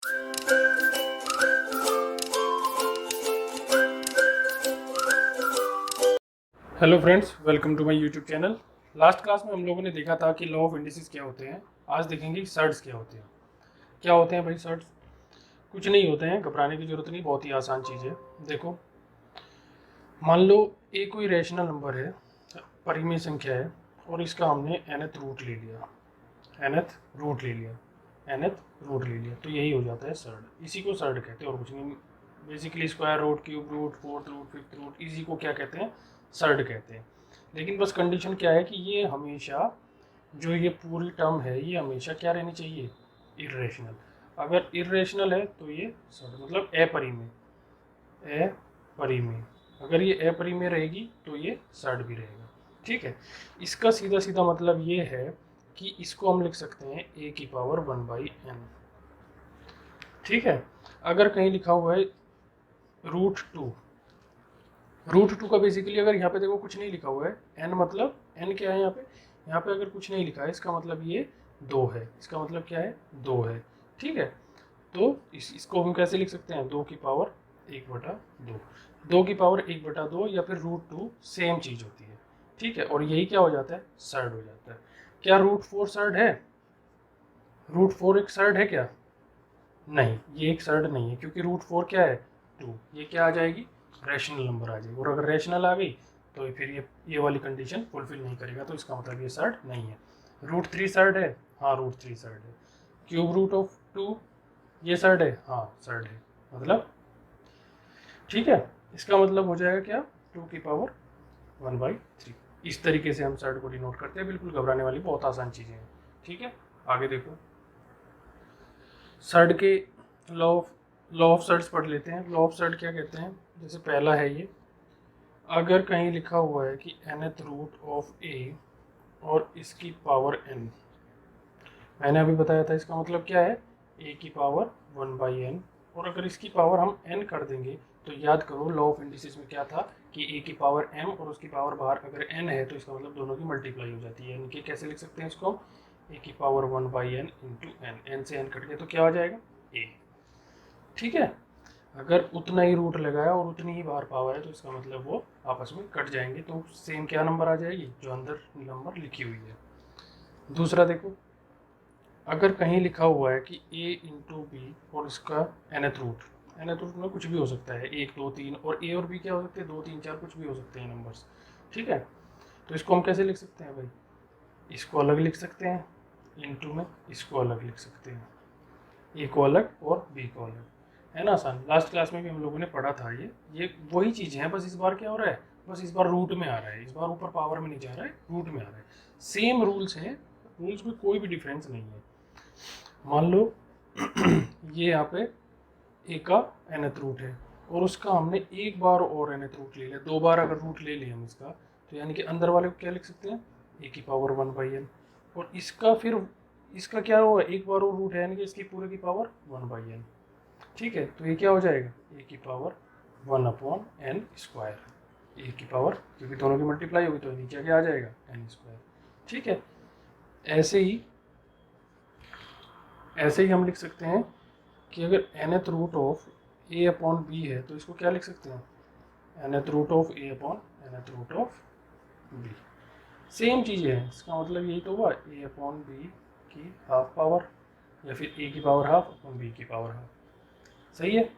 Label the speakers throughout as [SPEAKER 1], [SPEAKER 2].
[SPEAKER 1] Hello friends, welcome to my YouTube channel. Last class में हम लोगों ने देखा था कि लॉ ऑफ इंडिसेस क्या होते हैं। आज देखेंगे सर्ट्स क्या होते हैं। क्या होते हैं भाई सर्ट्स? कुछ नहीं होते हैं, घबराने की जरूरत नहीं, बहुत ही आसान चीज़ है। देखो, मान लो एक कोई रैशनल नंबर है, परिमेय संख्या है, और इसका हमने nth रूट ले लिया, nth रूट ले लिया, nth रूट ले लिया, तो यही हो जाता है सर्ड। इसी को सर्ड कहते हैं और कुछ नहीं। Basically square root, cube root, fourth root, fifth root, इसी को क्या कहते हैं? सर्ड कहते हैं। लेकिन बस कंडीशन क्या है कि ये हमेशा, जो ये पूरी टर्म है, ये हमेशा क्या रहनी चाहिए? इर्रेशनल। अगर इर्रेशनल है तो ये सर्ड, मतलब अपरिमेय। अपरिमेय, अगर ये अपरिमेय रहेगी तो ये सर्ड भी रहेगा। ठीक है, इसका सीधा सीधा मतलब ये है कि इसको हम लिख सकते हैं a की पावर 1/n। ठीक है, अगर कहीं लिखा हुआ है √2, √2 का बेसिकली अगर यहाँ पे देखो कुछ नहीं लिखा हुआ है, n मतलब n क्या है यहाँ पे अगर कुछ नहीं लिखा है, इसका मतलब ये 2 है। इसका मतलब क्या है? 2 है। ठीक है, तो इसको हम कैसे लिख सकते हैं? 2 की पावर 1/2। 2 की पावर 1/2 या फिर √2 सेम चीज़ होती है। ठीक है, और यही क्या हो जाता है? सर्ड हो जाता है। क्या √4 सर्ड है? √4 एक सर्ड है क्या? नहीं, ये एक सर्ड नहीं है, क्योंकि √4 क्या है? 2। ये क्या आ जाएगी? रैशनल नंबर आ जाएगी, और अगर रैशनल आ गई तो फिर ये वाली कंडीशन फुलफिल नहीं करेगा, तो इसका मतलब ये सर्ड नहीं है। √3 सर्ड है? हाँ, √3 सर्ड है। क्यूब रूट ऑफ 2 ये सर्ड है? हाँ, सर्ड है। मतलब ठीक है, इसका मतलब हो जाएगा क्या? 2 की पावर 1/3। इस तरीके से हम सर्ड को डिनोट करते हैं। बिल्कुल घबराने वाली बहुत आसान चीज़ें हैं। ठीक है, आगे देखो, सर्ड के लॉ ऑफ सर्ड्स पढ़ लेते हैं। लॉ ऑफ सर्ड क्या कहते हैं? जैसे पहला है ये, अगर कहीं लिखा हुआ है कि nth रूट ऑफ a और इसकी पावर n, मैंने अभी बताया था इसका मतलब क्या है? a की पावर 1/n, और अगर इसकी पावर हम n कर देंगे तो याद करो लॉ ऑफ इंडिसेस में क्या था कि a की पावर m और उसकी पावर बाहर अगर n है तो इसका मतलब दोनों की मल्टीप्लाई हो जाती है। इनके कैसे लिख सकते हैं इसको? a की पावर 1/n इंटू n से n कट गया तो क्या हो जाएगा? a। ठीक है, अगर उतना ही रूट लगाया और उतनी ही बाहर पावर है तो इसका मतलब वो आपस में कट जाएंगे, तो सेम क्या नंबर आ जाएगी? जो अंदर नंबर लिखी हुई है। दूसरा देखो, अगर कहीं लिखा हुआ है कि a इंटू बी और इसका nth रूट में कुछ भी हो सकता है, 1 2 3, और a और b क्या हो सकते हैं? 2 3 4, कुछ भी हो सकते हैं नंबर्स। ठीक है, तो इसको हम कैसे लिख सकते हैं भाई? इसको अलग लिख सकते हैं, इंटू में इसको अलग लिख सकते हैं, ए को अलग और बी को अलग, है ना आसान। लास्ट क्लास में भी हम लोगों ने पढ़ा था ये वही चीज़ है, बस इस बार क्या हो रहा है? बस इस बार रूट में आ रहा है, इस बार ऊपर पावर में नहीं जा रहा है, रूट में आ रहा है। सेम रूल्स हैं, रूल्स में कोई भी डिफरेंस नहीं है। मान लो ये यहाँ पे ए का nth रूट है और उसका हमने एक बार और nth रूट ले लिया, 2 बार अगर रूट ले लिया हम इसका, तो यानी कि अंदर वाले को क्या लिख सकते हैं? ए की पावर 1/n, और इसका फिर इसका क्या होगा? एक बार और रूट है, यानी कि इसकी पूरे की पावर 1/n। ठीक है, तो ये क्या हो जाएगा? ए की पावर 1/n²। ए की पावर, क्योंकि दोनों की मल्टीप्लाई होगी तो नीचे क्या आ जाएगा? n²। ठीक है, ऐसे ही हम लिख सकते हैं कि अगर nth रूट ऑफ a/b है तो इसको क्या लिख सकते हैं? nth root of a/nth root of b। Same चीज़ें हैं, इसका मतलब यही तो हुआ, a/b की हाफ पावर, या फिर a की पावर हाफ अपॉन b की पावर हाफ। सही है,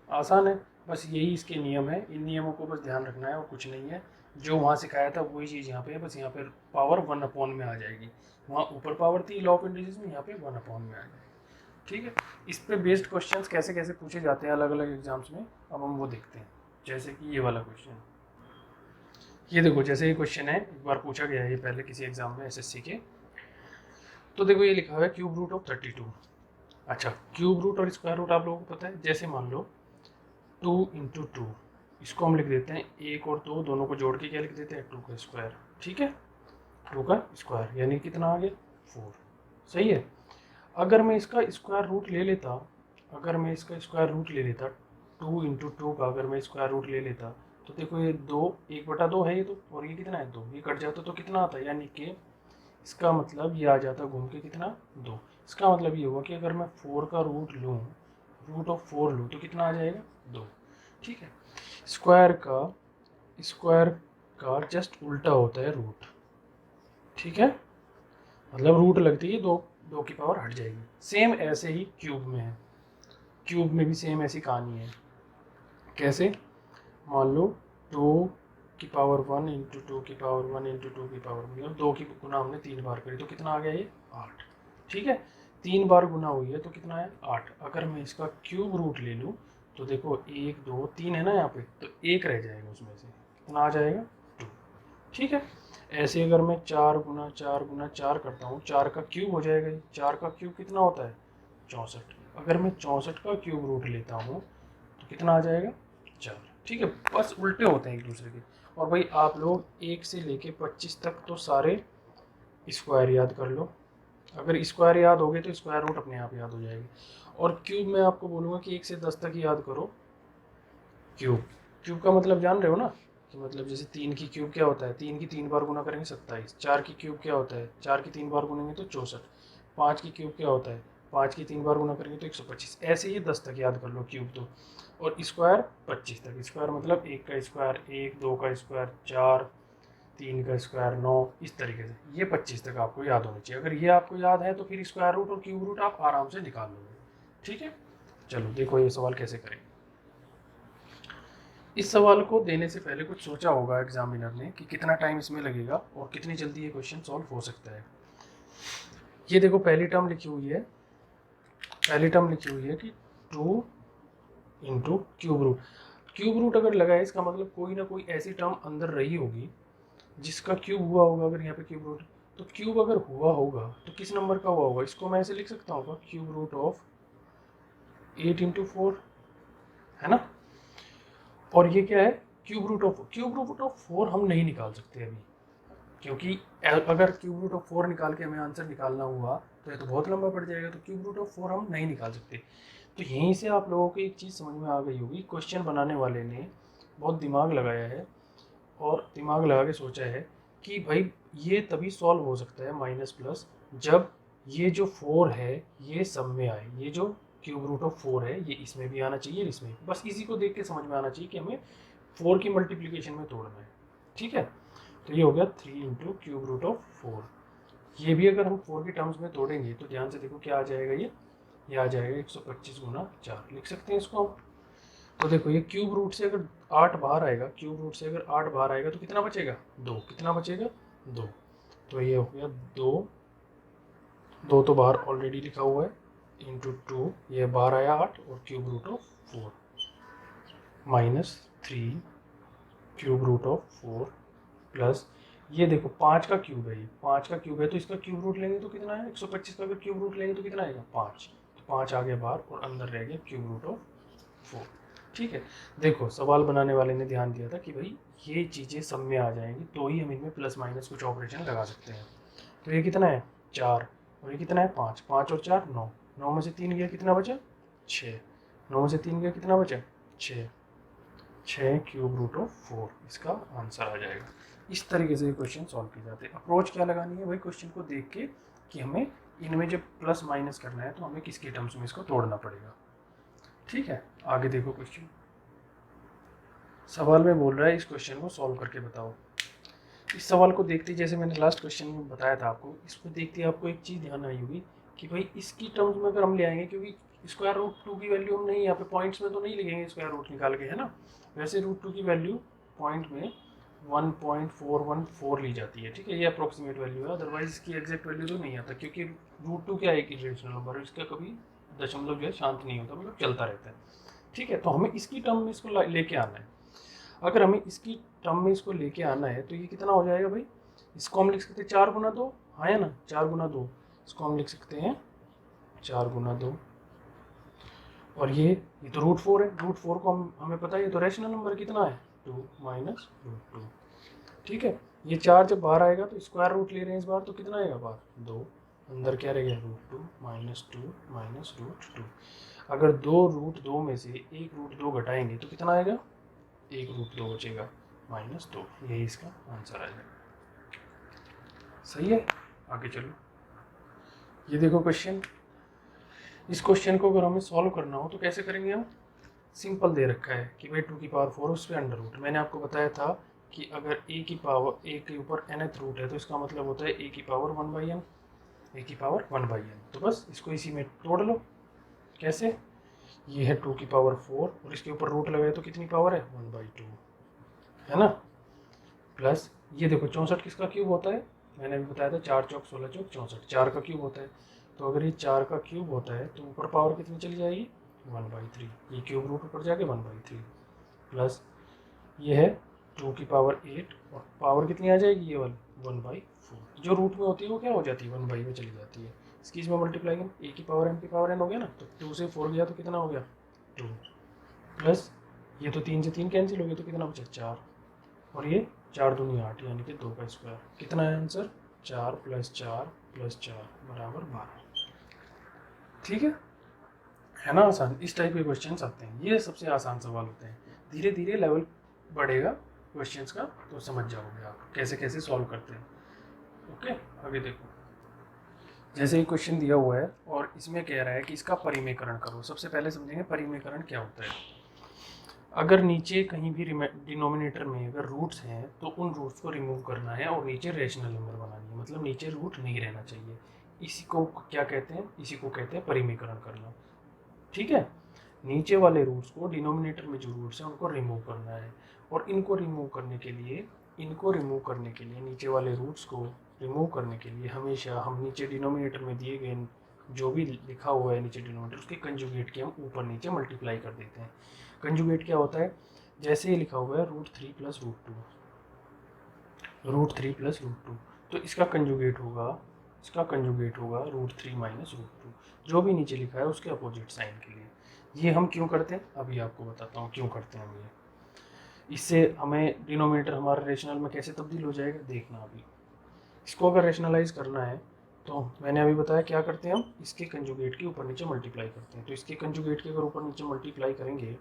[SPEAKER 1] आसान है। बस यही इसके नियम है, इन नियमों को बस ध्यान रखना है और कुछ नहीं है। जो वहाँ सिखाया था वही चीज़ यहाँ पे है, बस यहाँ पे पावर 1/, में आ जाएगी। वहाँ ऊपर पावर थी लॉ ऑफ इंडिसेस में, यहाँ पे 1/, में आ जाएगी। ठीक है, इस पे बेस्ड क्वेश्चंस कैसे कैसे पूछे जाते हैं अलग अलग एग्जाम्स में, अब हम वो देखते हैं। जैसे कि ये वाला क्वेश्चन, ये देखो, जैसे ये क्वेश्चन है, एक बार पूछा गया है ये पहले किसी एग्जाम में एसएससी के। तो देखो ये लिखा हुआ है क्यूब रूट ऑफ 32। अच्छा, क्यूब रूट और स्क्वायर रूट आप लोगों को पता है। जैसे मान लो 2 इंटू 2, इसको हम लिख देते हैं 1 और 2 दोनों को जोड़ के क्या लिख देते हैं? 2 का स्क्वायर। ठीक है, 2 का स्क्वायर यानी कितना आ गया? 4। सही है, अगर मैं इसका स्क्वायर रूट ले लेता, अगर मैं इसका स्क्वायर रूट ले लेता 2 इंटू 2 का अगर मैं स्क्वायर रूट ले लेता, तो देखो ये 2 1/2 है ये तो, और ये कितना है? 2। ये कट जाता तो कितना आता है? यानी कि इसका मतलब ये आ जाता घूम के कितना? 2। इसका मतलब ये हुआ कि अगर मैं 4 का रूट लूँ रूट ऑफ 4 लूँ तो कितना आ जाएगा 2। ठीक है, स्क्वायर का जस्ट उल्टा होता है रूट। ठीक है, मतलब रूट लगती है 2 की पावर हट जाएगी। सेम ऐसे ही क्यूब में है, क्यूब में भी सेम ऐसी कहानी है। कैसे, मान लो 2 की पावर 1 इंटू 2 की पावर 1 इंटू 2 की पावर 1, 2 की गुना हमने 3 बार करी तो कितना आ गया ये 8। ठीक है, 3 बार गुना हुई है तो कितना है 8। अगर मैं इसका क्यूब रूट ले लूँ तो देखो 1 2 3 है ना यहाँ पे, तो 1 रह जाएगा उसमें से, कितना आ जाएगा 2। ठीक है, ऐसे अगर मैं 4 गुना 4 गुना 4 करता हूँ, 4 का क्यूब हो जाएगा। 4 का क्यूब कितना होता है 64। अगर मैं 64 का क्यूब रूट लेता हूँ तो कितना आ जाएगा 4। ठीक है, बस उल्टे होते हैं एक दूसरे के। और भाई आप लोग 1 से लेके 25 तक तो सारे स्क्वायर याद कर लो। अगर स्क्वायर याद हो गए तो स्क्वायर रूट अपने आप याद हो जाएगी। और क्यूब मैं आपको बोलूँगा कि 1 से 10 तक याद करो क्यूब। क्यूब का मतलब जान रहे हो ना, कि मतलब जैसे 3 की क्यूब क्या होता है, 3 की 3 बार गुना करेंगे 27। 4 की क्यूब क्या होता है, 4 की 3 बार गुनेंगे तो 64। 5 की क्यूब क्या होता है, 5 की 3 बार गुना करेंगे तो 125। ऐसे ही 10 तक याद कर लो क्यूब तो। और स्क्वायर 25 तक। स्क्वायर मतलब 1 का स्क्वायर 1, 2 का स्क्वायर 4, 3 का स्क्वायर 9, इस तरीके से ये 25 तक आपको याद होना चाहिए। अगर ये आपको याद है तो फिर स्क्वायर रूट और क्यूब रूट आप आराम से निकाल लोगे। ठीक है, चलो देखो ये सवाल कैसे करें। इस सवाल को देने से पहले कुछ सोचा होगा एग्जामिनर ने कि कितना टाइम इसमें लगेगा और कितनी जल्दी ये क्वेश्चन सॉल्व हो सकता है। ये देखो पहली टर्म लिखी हुई है, कि 2 into cube root. Cube root अगर लगा है इसका मतलब कोई ना कोई ऐसी टर्म अंदर रही होगी जिसका क्यूब हुआ होगा। अगर यहाँ पे क्यूब रूट, तो क्यूब अगर हुआ होगा तो किस नंबर का हुआ होगा, इसको मैं ऐसे लिख सकता हूँ क्यूब रूट ऑफ 8 इंटू 4, है ना। और ये क्या है, क्यूब रूट ऑफ 4 हम नहीं निकाल सकते अभी, क्योंकि अगर क्यूब रूट ऑफ 4 निकाल के हमें आंसर निकालना हुआ तो ये तो बहुत लंबा पड़ जाएगा। तो क्यूब रूट ऑफ 4 हम नहीं निकाल सकते। तो यहीं से आप लोगों को एक चीज़ समझ में आ गई होगी, क्वेश्चन बनाने वाले ने बहुत दिमाग लगाया है और दिमाग लगा के सोचा है कि भाई ये तभी सॉल्व हो सकता है माइनस प्लस, जब ये जो 4 है ये सब में आए। ये जो क्यूब रूट ऑफ 4 है ये इसमें भी आना चाहिए, इसमें। बस इसी को देख के समझ में आना चाहिए कि हमें 4 की मल्टीप्लिकेशन में तोड़ना है। ठीक है, तो ये हो गया 3 इंटू क्यूब रूट ऑफ 4। ये भी अगर हम 4 के टर्म्स में तोड़ेंगे तो ध्यान से देखो क्या आ जाएगा, ये आ जाएगा 125 गुना 4, लिख सकते हैं इसको हम। तो देखो ये क्यूब रूट से अगर 8 बाहर आएगा, क्यूब रूट से अगर 8 बाहर आएगा तो कितना बचेगा 2। कितना बचेगा 2। तो ये हो गया 2, 2 तो बाहर ऑलरेडी लिखा हुआ है, इंटू 2, ये बाहर आया 8 और cube root of 4 minus 3 cube root of 4 plus ये देखो 5 का क्यूब है, ये 5 का क्यूब है तो इसका क्यूब रूट लेंगे तो कितना है 125 का अगर क्यूब रूट लेंगे तो कितना आएगा 5। तो 5 आ गया बाहर और अंदर रह गया क्यूब रूट ऑफ 4। ठीक है, देखो सवाल बनाने वाले ने ध्यान दिया था कि भाई ये चीज़ें सब में आ जाएंगी तो ही हम इनमें प्लस माइनस कुछ ऑपरेशन लगा सकते हैं। तो ये कितना है 4 और ये कितना है 5, 5 और 4 9, 9 में से 3 गया कितना बचा 6, 9 में से 3 गया कितना बचा 6, 6 क्यूब रूट ऑफ 4 इसका आंसर आ जाएगा। इस तरीके से क्वेश्चन सॉल्व किए जाते हैं। अप्रोच क्या लगानी है भाई, क्वेश्चन को देख के कि हमें इनमें जब प्लस माइनस करना है तो हमें किसके टर्म्स में इसको तोड़ना पड़ेगा। ठीक है, आगे देखो क्वेश्चन। सवाल में बोल रहा है इस क्वेश्चन को सॉल्व करके बताओ। इस सवाल को देखते ही, जैसे मैंने लास्ट क्वेश्चन में बताया था आपको, इसको देखते ही आपको एक चीज़ ध्यान आई होगी कि भाई इसकी टर्म्स में अगर हम ले आएंगे, क्योंकि स्क्वायर रूट 2 की वैल्यू हम नहीं यहाँ पे पॉइंट्स में तो नहीं लिखेंगे स्क्वायर रूट निकाल के, है ना। वैसे रूट 2 की वैल्यू पॉइंट में 1.414 ली जाती है। ठीक है, ये अप्रोक्सीमेट वैल्यू है, अदरवाइज इसकी एग्जैक्ट वैल्यू तो नहीं आता, क्योंकि रूट 2 क्या है एक इरेशनल नंबर है, इसका कभी दशमलव जो है शांत नहीं होता, मतलब चलता रहता है। ठीक है, तो हमें इसकी टर्म में इसको लेके आना है। अगर हमें इसकी टर्म में इसको लेके आना है तो ये कितना हो जाएगा भाई, इसको हम लिख सकते हैं 4 गुना 2, हाँ है ना, 4 गुना 2 इसको हम लिख सकते हैं 4 गुना 2। और ये तो रूट 4 है, रूट 4 को हमें पता है ये तो रैशनल नंबर कितना है 2 माइनस रूट 2। ठीक है, ये 4 जब बाहर आएगा तो स्क्वायर रूट ले रहे हैं इस बार, तो कितना आएगा बाहर 2, अंदर क्या रह गया रूट 2 माइनस रूट 2। अगर 2 रूट 2 में से एक रूट 2 घटाएंगे तो कितना आएगा, एक रूट 2 बचेगा -2। यही इसका आंसर आ जाएगा। सही है, आगे चलो। ये देखो क्वेश्चन, इस क्वेश्चन को अगर हमें सॉल्व करना हो तो कैसे करेंगे हम? सिंपल दे रखा है कि भाई 2 की पावर 4 उस पर अंडर रूट। मैंने आपको बताया था कि अगर a की पावर a के ऊपर nth रूट है तो इसका मतलब होता है a की पावर 1/n, a की पावर 1/n। तो बस इसको इसी में तोड़ लो। कैसे? ये है 2 की पावर 4 और इसके ऊपर रूट लगाए तो कितनी पावर है? 1/2, है ना। प्लस ये देखो 64 किसका क्यूब होता है? मैंने अभी बताया था 4 चौक 16 चौक 64, 4 का क्यूब होता है। तो अगर ये 4 का क्यूब होता है तो ऊपर पावर कितनी चली जाएगी? 1/3। ये क्यूब रूट ऊपर जाके 1/3 प्लस ये है 2 की पावर 8 और पावर कितनी आ जाएगी? ये वाली 1/4। जो रूट में होती है वो क्या हो जाती है? 1 में चली जाती है। इसकी इसमें मल्टीप्लाई ए की पावर एन की पावर एन हो गया ना, तो 2 से 4 गया तो कितना हो गया? 2 प्लस ये तो 3 से 3 कैंसिल हो गया तो कितना बचा? 4 और ये 4 दूनी 8 यानी कि 2 का स्क्वायर। कितना है आंसर? 4 + 4 + 4 = 12। ठीक है ना आसान? इस टाइप के क्वेश्चंस आते हैं, ये सबसे आसान सवाल होते हैं। धीरे धीरे लेवल बढ़ेगा क्वेश्चंस का तो समझ जाओगे आप कैसे कैसे सॉल्व करते हैं। ओके, आगे देखो। जैसे ही क्वेश्चन दिया हुआ है और इसमें कह रहा है कि इसका परिमेयकरण करो। सबसे पहले समझेंगे परिमेयकरण क्या होता है। अगर नीचे कहीं भी डिनोमिनेटर में अगर रूट्स हैं तो उन रूट्स को रिमूव करना है और नीचे रेशनल नंबर बनानी है, मतलब नीचे रूट नहीं रहना चाहिए। इसी को क्या कहते हैं? इसी को कहते हैं परिमेयकरण करना। ठीक है, नीचे वाले रूट्स को, डिनोमिनेटर में जो रूट्स हैं उनको रिमूव करना है। और इनको रिमूव करने के लिए नीचे वाले रूट्स को रिमूव करने के लिए हमेशा हम नीचे डिनोमिनेटर में दिए गए जो भी लिखा हुआ है नीचे डिनोमिनेटर, उसके कंजुगेट की हम ऊपर नीचे मल्टीप्लाई कर देते हैं। कंजुगेट क्या होता है? जैसे ये लिखा हुआ है √3 + √2, तो इसका कंजुगेट होगा √3 - √2, जो भी नीचे लिखा है उसके अपोजिट साइन के लिए। ये हम क्यों करते हैं अभी आपको बताता हूँ क्यों करते हैं हम ये। इससे हमें डिनोमिनेटर हमारा रेशनल में कैसे तब्दील हो जाएगा देखना। अभी इसको अगर रेशनलाइज करना है तो मैंने अभी बताया क्या करते हैं हम, इसके कंजुगेट के ऊपर नीचे मल्टीप्लाई करते हैं। तो इसके कंजुगेट के अगर ऊपर नीचे मल्टीप्लाई करेंगे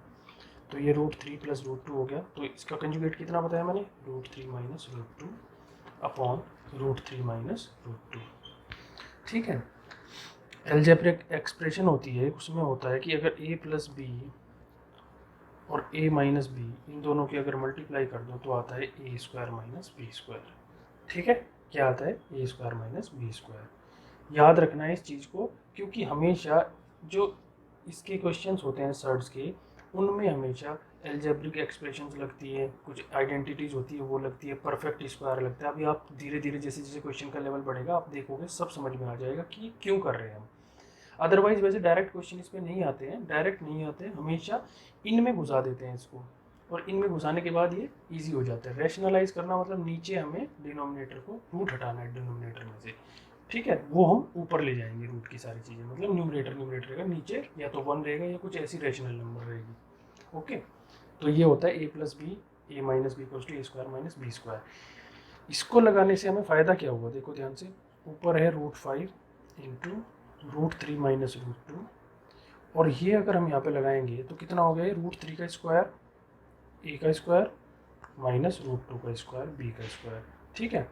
[SPEAKER 1] तो ये √3 + √2 हो गया। तो इसका कंजुगेट कितना बताया मैंने? √3 - √2 अपॉन √3 - √2। ठीक है, एल्जेब्रिक एक्सप्रेशन होती है, उसमें होता है कि अगर a + b और a - b इन दोनों की अगर मल्टीप्लाई कर दो तो आता है a² - b²। ठीक है, क्या आता है? a² - b²। याद रखना है इस चीज़ को, क्योंकि हमेशा जो इसके क्वेश्चंस होते हैं सर्ड्स के, उनमें हमेशा एल्जेब्रिक एक्सप्रेशंस लगती है, कुछ आइडेंटिटीज होती है वो लगती है, परफेक्ट स्क्वायर लगता है। अभी आप धीरे धीरे जैसे जैसे क्वेश्चन का लेवल बढ़ेगा आप देखोगे सब समझ में आ जाएगा कि क्यों कर रहे हैं हम। अदरवाइज वैसे डायरेक्ट क्वेश्चन इसमें नहीं आते हैं, हमेशा इनमें घुसा देते हैं इसको, और इनमें घुसाने के बाद ये इजी हो जाता है। रैशनलाइज करना मतलब नीचे हमें डिनोमिनेटर को रूट हटाना है डिनोमिनेटर में से। ठीक है, वो हम ऊपर ले जाएंगे रूट की सारी चीज़ें, मतलब न्यूमरेटर का नीचे या तो 1 रहेगा या कुछ ऐसी रेशनल नंबर रहेगी। ओके, तो ये होता है a + b, a - b = a² - b²। इसको लगाने से हमें फ़ायदा क्या हुआ देखो ध्यान से। ऊपर है √5 × √3 - √2, और ये अगर हम यहाँ पे लगाएंगे तो कितना हो गया? √3 का स्क्वायर, a का स्क्वायर माइनस √2 का स्क्वायर, b का स्क्वायर। ठीक है,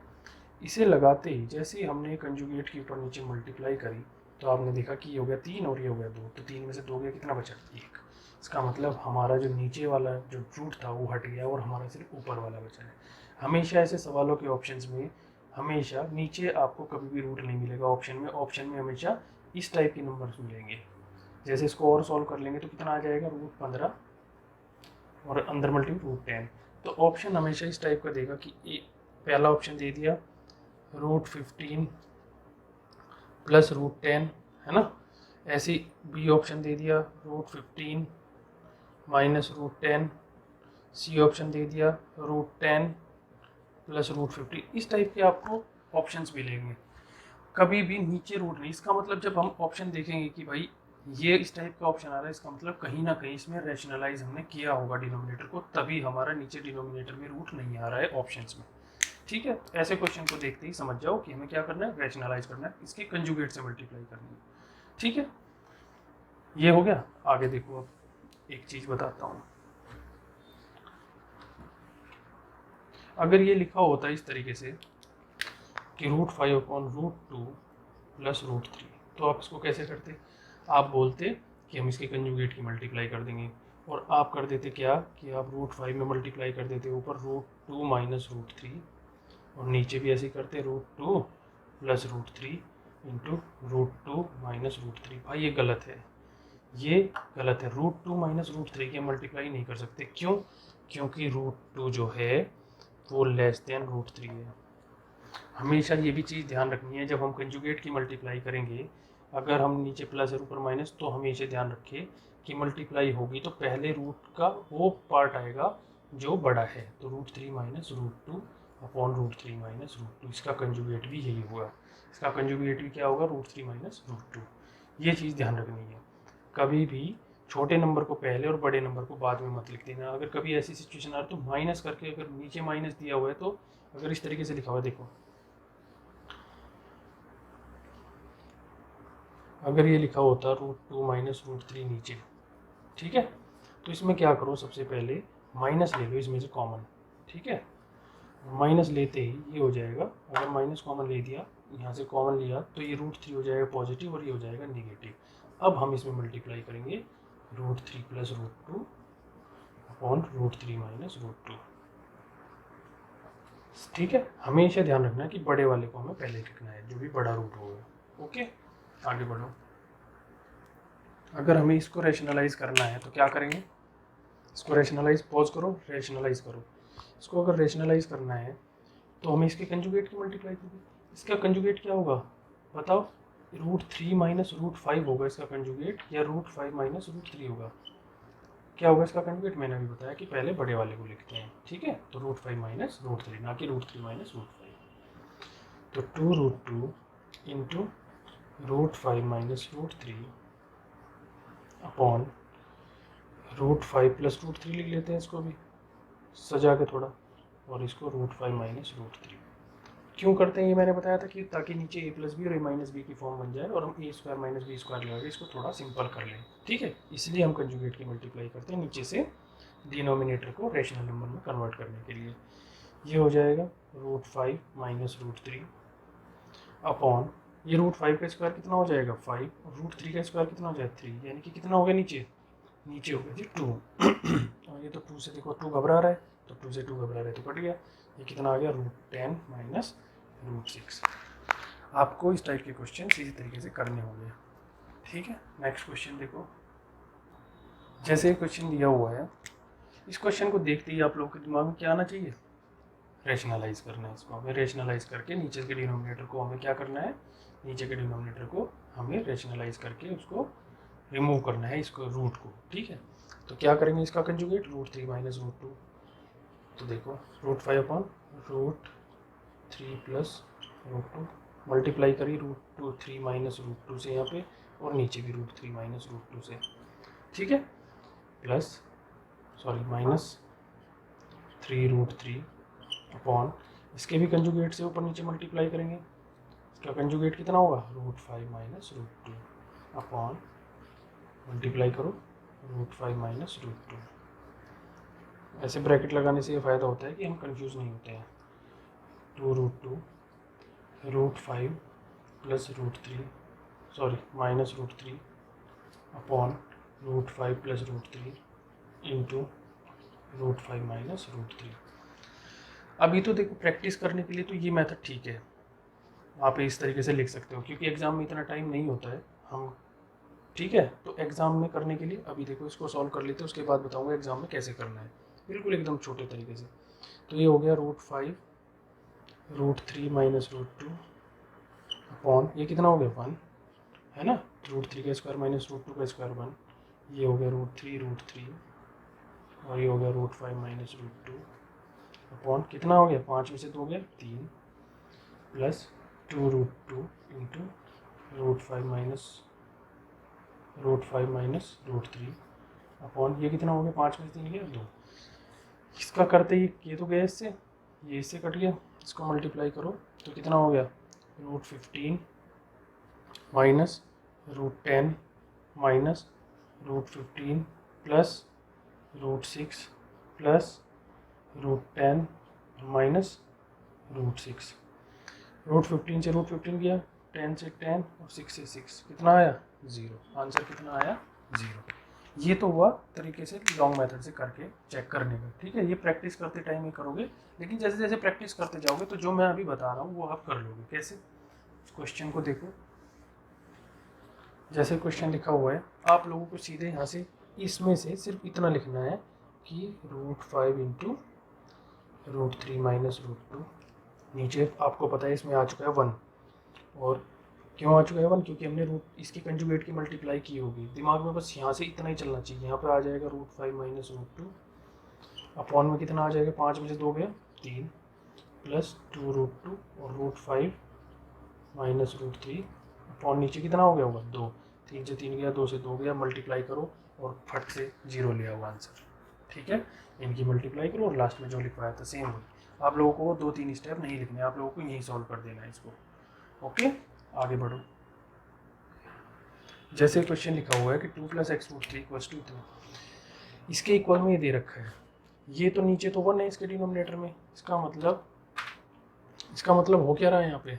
[SPEAKER 1] इसे लगाते ही जैसे ही हमने कंजुगेट के ऊपर नीचे मल्टीप्लाई करी तो आपने देखा कि ये हो गया 3 और ये हो गया 2, तो 3 में से 2 गया, कितना बचा? 1। इसका मतलब हमारा जो नीचे वाला जो रूट था वो हट गया और हमारा सिर्फ ऊपर वाला बचा है। हमेशा ऐसे सवालों के ऑप्शंस में हमेशा नीचे आपको कभी भी रूट नहीं मिलेगा ऑप्शन में हमेशा इस टाइप के नंबर्स मिलेंगे। जैसे इसको और सॉल्व कर लेंगे तो कितना आ जाएगा? √15 और अंदर मल्टी √10। तो ऑप्शन हमेशा इस टाइप का देगा कि पहला ऑप्शन दे दिया √15 + √10, है ना। ऐसे ही बी ऑप्शन दे दिया √15 - √10, सी ऑप्शन दे दिया √10 + √15। इस टाइप के आपको ऑप्शंस मिलेंगे, कभी भी नीचे रूट नहीं। इसका मतलब जब हम ऑप्शन देखेंगे कि भाई ये इस टाइप का ऑप्शन आ रहा है, इसका मतलब कहीं ना कहीं इसमें रैशनलाइज हमने किया होगा डिनोमिनेटर को, तभी हमारा नीचे डिनोमिनेटर में रूट नहीं आ रहा है ऑप्शंस में। ठीक है, ऐसे क्वेश्चन को देखते ही समझ जाओ कि हमें क्या करना है, रैशनलाइज करना है, इसके कंजुगेट से मल्टीप्लाई करनी है। ठीक है, ये हो गया। आगे देखो, अब एक चीज बताता हूँ। अगर ये लिखा होता है इस तरीके से कि √5 / √2 + √3, तो आप इसको कैसे करते? आप बोलते कि हम इसके कंजुगेट की मल्टीप्लाई कर देंगे, और आप कर देते क्या कि आप √5 में मल्टीप्लाई कर देते ऊपर √2 माइनस √3, और नीचे भी ऐसे ही करते √2 प्लस √3 इंटू √2 माइनस √3। भाई ये गलत है, ये गलत है। √2 माइनस √3 की मल्टीप्लाई नहीं कर सकते। क्यों? क्योंकि √2 जो है वो लेस देन √3 है। हमेशा ये भी चीज़ ध्यान रखनी है, जब हम कंजुगेट की मल्टीप्लाई करेंगे, अगर हम नीचे प्लस और ऊपर माइनस, तो हमेशा ध्यान रखें कि मल्टीप्लाई होगी तो पहले रूट का वो पार्ट आएगा जो बड़ा है, तो √3 माइनस √2 अपॉन √3 माइनस √2। इसका कंजुगेट भी यही होगा। इसका कंजुगेट भी क्या होगा? √3 माइनस √2। ये चीज़ ध्यान रखनी है। कभी भी छोटे नंबर को पहले और बड़े नंबर को बाद में मत लिख देना। अगर कभी ऐसी सिचुएशन आ रही तो माइनस करके, अगर नीचे माइनस दिया हुआ है तो अगर इस तरीके से लिखा हुआ है, देखो अगर ये लिखा होता √2 माइनस √3 नीचे, ठीक है, तो इसमें क्या करो, सबसे पहले माइनस ले लो इसमें से कॉमन, ठीक है। माइनस लेते ही ये हो जाएगा, अगर माइनस कॉमन ले दिया, यहाँ से कॉमन लिया, तो ये √3 हो जाएगा पॉजिटिव और ये हो जाएगा निगेटिव। अब हम इसमें मल्टीप्लाई करेंगे √3 प्लस √2 अपॉन √3 माइनस √2, ठीक है। हमेशा ध्यान रखना है कि बड़े वाले को हमें पहले लिखना है, जो भी बड़ा रूट होगा। ओके, आगे बढ़ो। अगर हमें इसको रेशनलाइज करना है तो क्या करेंगे? इसको रेशनलाइज, पॉज करो, रेशनलाइज करो। इसको अगर रेशनलाइज करना है तो हमें इसके कंजुगेट की मल्टीप्लाई करेंगे। इसका कंजुगेट क्या होगा बताओ? √3 माइनस √5 होगा इसका कंजुगेट, या √5 माइनस √3 होगा। क्या होगा इसका कंजुगेट? मैंने अभी बताया कि पहले बड़े वाले को लिखते हैं, ठीक है। तो √5 माइनस √3, ना कि √3 माइनस √5। तो 2√2 इंटू √5 माइनस √3 अपॉन √5 प्लस √3 लिख लेते हैं इसको भी सजा के थोड़ा, और इसको √5 माइनस √3 क्यों करते हैं ये मैंने बताया था कि ताकि नीचे a प्लस बी और a माइनस बी की फॉर्म बन जाए और हम a² माइनस बी स्क्वायर लगा के इसको थोड़ा सिंपल कर लें, ठीक है। इसलिए हम कंजुगेट की मल्टीप्लाई करते हैं नीचे से डिनोमिनेटर को रेशनल नंबर में कन्वर्ट करने के लिए। ये हो जाएगा √5 माइनस √3 अपॉन ये √5 का स्क्वायर कितना हो जाएगा 5, और √3 का स्क्वायर कितना हो जाएगा 3, यानी कि कितना हो गया नीचे हो गया जी 2। और ये तो 2 से देखो 2 घबरा रहा है, तो 2 से 2 घबरा रहा है तो कट गया। ये कितना आ गया √10 माइनस √6। आपको इस टाइप के क्वेश्चन इसी तरीके से करने होंगे, ठीक है। नेक्स्ट क्वेश्चन देखो, जैसे क्वेश्चन दिया हुआ है, इस क्वेश्चन को देखते ही आप लोगों के दिमाग में क्या आना चाहिए? रेशनलाइज करना है। इसको हमें रेशनलाइज करके नीचे के डिनोमिनेटर को हमें क्या करना है? नीचे के डिनोमिनेटर को हमें रेशनलाइज करके उसको रिमूव करना है, इसको रूट को, ठीक है। तो क्या करेंगे इसका कंजुगेट? √3 माइनस √2। तो देखो √5 अपॉन √3 प्लस √2 मल्टीप्लाई करी √3 माइनस √2 से यहाँ पे, और नीचे भी √3 माइनस √2 से, ठीक है, प्लस सॉरी माइनस 3√3 अपॉन इसके भी कंजुगेट से ऊपर नीचे मल्टीप्लाई करेंगे। इसका कंजुगेट कितना होगा? √5 माइनस √2 अपॉन मल्टीप्लाई करो √5 माइनस √2। ऐसे ब्रैकेट लगाने से ये फ़ायदा होता है कि हम कंफ्यूज नहीं होते हैं। 2√2 √5 plus √3 sorry minus √3 upon √5 plus √3 into √5 minus √3। अभी तो देखो प्रैक्टिस करने के लिए तो ये मेथड ठीक है, आप इस तरीके से लिख सकते हो, क्योंकि एग्ज़ाम में इतना टाइम नहीं होता है हम, ठीक है। तो एग्ज़ाम में करने के लिए अभी देखो इसको सॉल्व कर लेते हैं, उसके बाद बताऊंगा एग्ज़ाम में कैसे करना है, बिल्कुल एकदम छोटे तरीके से। तो ये हो गया √5 √3 माइनस √2 अपॉन ये कितना हो गया 1, है ना। √3 का स्क्वायर माइनस √2 का स्क्वायर 1, ये हो गया √3 और ये हो गया √5 माइनस √2 अपॉन कितना हो गया 5 में से 2 गया 3 प्लस 2√2 इंटू √5 माइनस √3 अपॉन ये कितना हो गया 5 में से 3 गया 2। इसका करते ही ये तो गया इससे, ये इससे कट गया, इसको मल्टीप्लाई करो तो कितना हो गया √15 minus √10 minus √15 plus √6 plus √10 minus √6। √15 से √15 गया 10 से 10 और 6 से 6 कितना आया 0। आंसर कितना आया 0। ये तो हुआ तरीके से लॉन्ग मेथड से करके चेक करने का। ठीक है, ये प्रैक्टिस करते टाइम ही करोगे, लेकिन जैसे जैसे प्रैक्टिस करते जाओगे तो जो मैं अभी बता रहा हूँ वो आप कर लोगे। कैसे, क्वेश्चन को देखो, जैसे क्वेश्चन लिखा हुआ है आप लोगों को सीधे यहाँ से इसमें से सिर्फ इतना लिखना है कि √5 इंटू √3 माइनस √2। नीचे आपको पता है इसमें आ चुका है 1, और क्यों आ चुका है 1, क्योंकि हमने रूट इसकी कंजुगेट की मल्टीप्लाई की होगी। दिमाग में बस यहाँ से इतना ही चलना चाहिए। यहाँ पे आ जाएगा √5 माइनस √2 अपॉन में कितना आ जाएगा, 5 में से 2 गया 3 प्लस 2√2 और √5 माइनस √3 अपॉन नीचे कितना हो गया होगा 2, 3 से 3 गया, 2 से 2 गया, मल्टीप्लाई करो और फट से 0 ले आओ आंसर। ठीक है, इनकी मल्टीप्लाई करो और लास्ट में जो लिखवाया था सेम हो। आप लोगों को 2-3 स्टेप नहीं लिखने, आप लोगों को यही सॉल्व कर देना है इसको। ओके, आगे बढ़ो। जैसे क्वेश्चन लिखा हुआ है कि 2 + x√3 = 2, इसके इक्वल में ये दे रखा है। ये तो नीचे तो 1 है इसके डिनोमिनेटर में, इसका मतलब हो क्या रहा है यहाँ पे,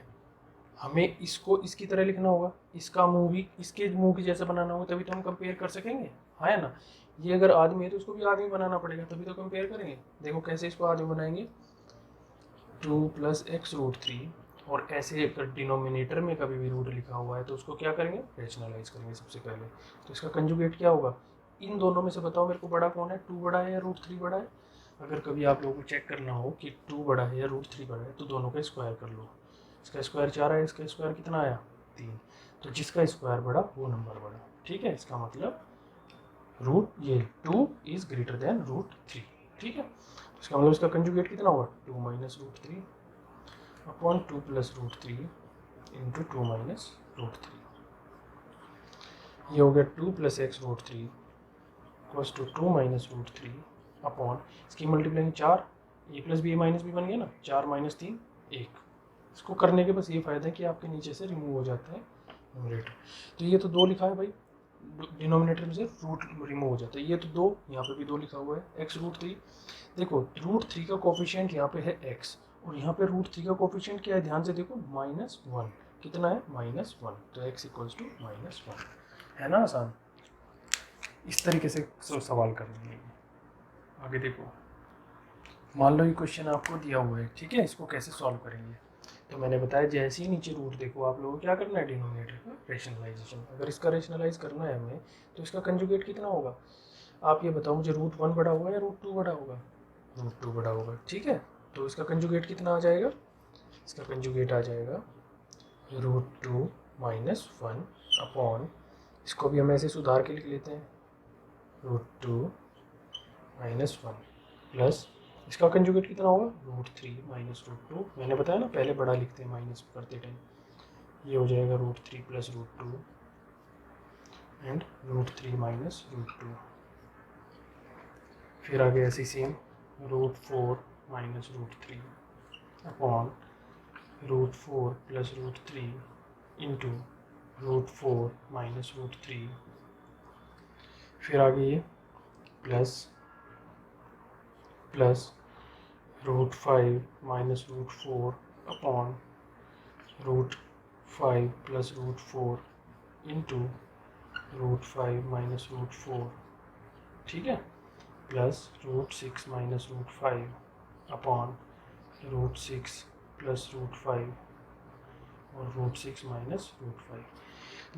[SPEAKER 1] हमें इसको इसकी तरह लिखना होगा, इसका मुंह भी इसके मुंह की जैसा बनाना होगा, तभी तो हम कंपेयर कर सकेंगे। हाँ है ना, ये अगर आदमी है तो उसको भी आदमी बनाना पड़ेगा, तभी तो कंपेयर करेंगे। देखो कैसे इसको आदमी बनाएंगे, 2 + x√3, और ऐसे अगर डिनोमिनेटर में कभी भी रूट लिखा हुआ है तो उसको क्या करेंगे, रैशनलाइज करेंगे सबसे पहले। तो इसका कंजुगेट क्या होगा, इन दोनों में से बताओ मेरे को बड़ा कौन है, 2 बड़ा है या √3 बड़ा है। अगर कभी आप लोगों को चेक करना हो कि 2 बड़ा है या √3 बड़ा है तो दोनों का स्क्वायर कर लो। इसका स्क्वायर 4 है, इसका स्क्वायर कितना आया 3, तो जिसका स्क्वायर बड़ा वो नंबर बड़ा। ठीक है, इसका मतलब ये 2 इज ग्रेटर देन √3। ठीक है, इसका मतलब इसका कंजुगेट कितना होगा, 2 माइनस √3 अपॉन 2 + √3 इंटू 2 माइनस √3। ये हो गया 2 + x√3 equals to 2 minus √3 upon, इसकी मल्टीप्लाई 4, a + b - b बन गया ना, 4 - 3 1। इसको करने के बस ये फ़ायदा है कि आपके नीचे से रिमूव हो जाता है न्यूमरेटर। तो ये तो 2 लिखा है भाई, डिनोमिनेटर में से रूट रिमूव हो जाता है। ये तो 2, यहाँ पे भी 2 लिखा हुआ है, x√3। देखो √3 का कोफिशिएंट यहाँ पे है x, और यहाँ पे √3 का कोफिशिएंट क्या है, ध्यान से देखो -1। कितना है -1, तो x = -1 है ना। आसान, इस तरीके से सवाल करना है। आगे देखो, मान लो ये क्वेश्चन आपको दिया हुआ है, ठीक है, इसको कैसे सॉल्व करेंगे। तो मैंने बताया जैसे ही नीचे रूट देखो आप लोगों को क्या करना है, डिनोमिनेटर का रेशनलाइजेशन। अगर इसका रेशनलाइज करना है हमें तो इसका कंजुगेट कितना होगा, आप ये बताओ मुझे, √1 बड़ा होगा या √2 बड़ा होगा, √2 बड़ा होगा। ठीक है, तो इसका कंजुगेट कितना आ जाएगा, इसका कंजुगेट आ जाएगा √2 - 1 अपॉन, इसको भी हम ऐसे सुधार के लिख लेते हैं, √2 - 1 प्लस इसका कंजुगेट कितना होगा, √3 - √2। मैंने बताया ना पहले बड़ा लिखते हैं माइनस करते टाइम। ये हो जाएगा √3 + √2 एंड √3 - √2। फिर आगे ऐसे सेम √4 - √3 अपॉन √4 + √3 इंटू √4 - √3। फिर आगे ये प्लस √5 - √4 अपॉन √5 + √4 इंटू √5 - √4। ठीक है, प्लस √6 - √5 अपॉन √6 + √5 और √6 - √5।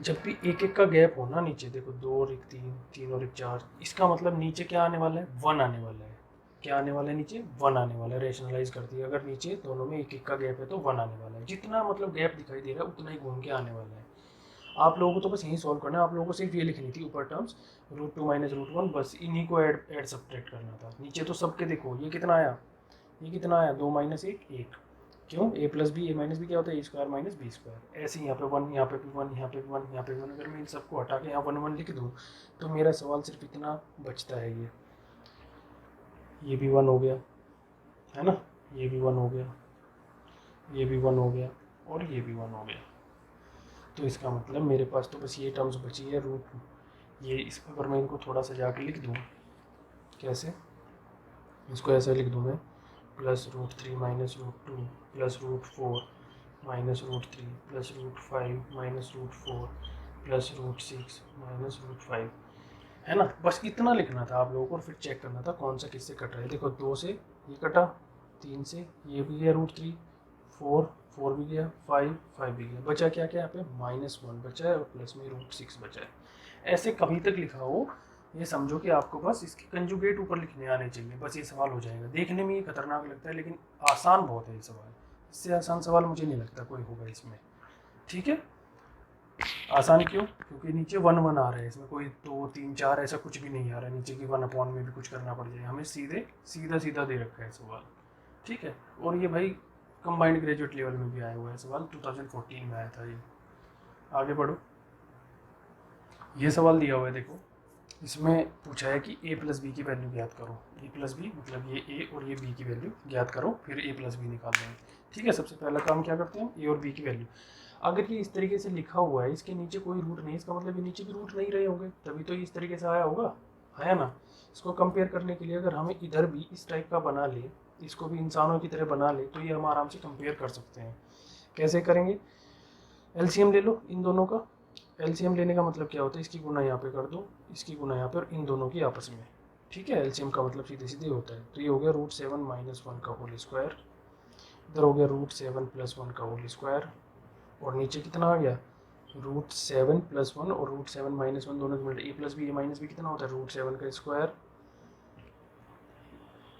[SPEAKER 1] जब भी एक एक का गैप हो ना नीचे, देखो 2 और 1 3, 3 और 1 4, इसका मतलब नीचे क्या आने वाला है, 1 आने वाला है। क्या आने वाला है, नीचे 1 आने वाला है। रेशनलाइज कर दिया, अगर नीचे दोनों में एक एक का गैप है तो 1 आने वाला है। जितना मतलब गैप दिखाई दे रहा है उतना ही घूम के आने वाला है। आप लोगों को तो बस यही सॉल्व करना है, आप लोगों को सिर्फ ये लिखनी थी ऊपर टर्म्स √2 - √1, बस इन्हीं को ऐड सब्ट्रैक्ट करना था। नीचे तो सबके देखो ये कितना आया, 2 - 1 1। क्यों, a + b a - b क्या होता है, a² - b²। ऐसे ही यहाँ पे 1, यहाँ पे भी 1, यहाँ पे भी 1, यहाँ पे भी 1। अगर मैं इन सबको हटा के यहाँ 1 1 लिख दूँ तो मेरा सवाल सिर्फ इतना बचता है, ये भी 1 हो गया है ना, ये भी 1 हो गया, ये भी 1 हो गया और ये भी 1 हो गया। तो इसका मतलब मेरे पास तो बस ये टर्म्स बची है ये इस, अगर मैं इनको थोड़ा सा जाके लिख दूँ, कैसे, इसको ऐसे लिख दूँ मैं, +√3 - √2 + √4 minus root 3 plus root 5 minus root 4 plus root 6 minus root 5, है ना। बस इतना लिखना था आप लोगों को और फिर चेक करना था कौन सा किससे कट रहा है। देखो 2 से ये कटा, 3 से ये भी गया रूट 3, 4 भी गया, 5 भी गया, बचा क्या क्या यहाँ पे -1 बचा है और प्लस में रूट 6 बचा है। ऐसे कभी तक लिखा हो, ये समझो कि आपको बस इसके कंजुगेट ऊपर लिखने आने चाहिए, बस ये सवाल हो जाएगा। देखने में ये खतरनाक लगता है लेकिन आसान बहुत है ये सवाल, इससे आसान सवाल मुझे नहीं लगता कोई होगा इसमें। ठीक है, आसान क्यों? क्योंकि नीचे 1 1 आ रहा है, इसमें कोई 2 3 4 ऐसा कुछ भी नहीं आ रहा है नीचे की 1 में भी कुछ करना पड़ जाएगा हमें, सीधा सीधा दे रखा है सवाल। ठीक है, और ये भाई कंबाइंड ग्रेजुएट लेवल में भी आया हुआ है सवाल, 2014 में आया था ये। आगे बढ़ो, ये सवाल दिया हुआ है देखो, इसमें पूछा है कि a प्लस बी की वैल्यू ज्ञात करो। a प्लस बी मतलब ये a और ये b की वैल्यू ज्ञात करो, फिर a प्लस बी निकाल लेंगे। ठीक है, सबसे पहला काम क्या करते हैं, a और b की वैल्यू। अगर ये इस तरीके से लिखा हुआ है, इसके नीचे कोई रूट नहीं, इसका मतलब ये नीचे भी रूट नहीं रहे होंगे, तभी तो ये इस तरीके से आया होगा, है ना। इसको कंपेयर करने के लिए अगर हमें इधर भी इस टाइप का बना ले, इसको भी इंसानों की तरह बना ले, तो ये हम आराम से कंपेयर कर सकते हैं। कैसे करेंगे, एलसीएम ले लो इन दोनों का। एलसीएम लेने का मतलब क्या होता है, इसकी गुना यहाँ पे कर दो, इसकी गुना यहाँ पे, और इन दोनों की आपस में। ठीक है, एलसीएम का मतलब सीधे सीधे होता है। तो ये हो गया √7 - 1 का होल स्क्वायर, इधर हो गया √7 + 1 का होल स्क्वायर, और नीचे कितना आ गया, √7 + 1 और √7 - 1 दोनों minute, a plus b minus b कितना होता है, √7 का स्क्वायर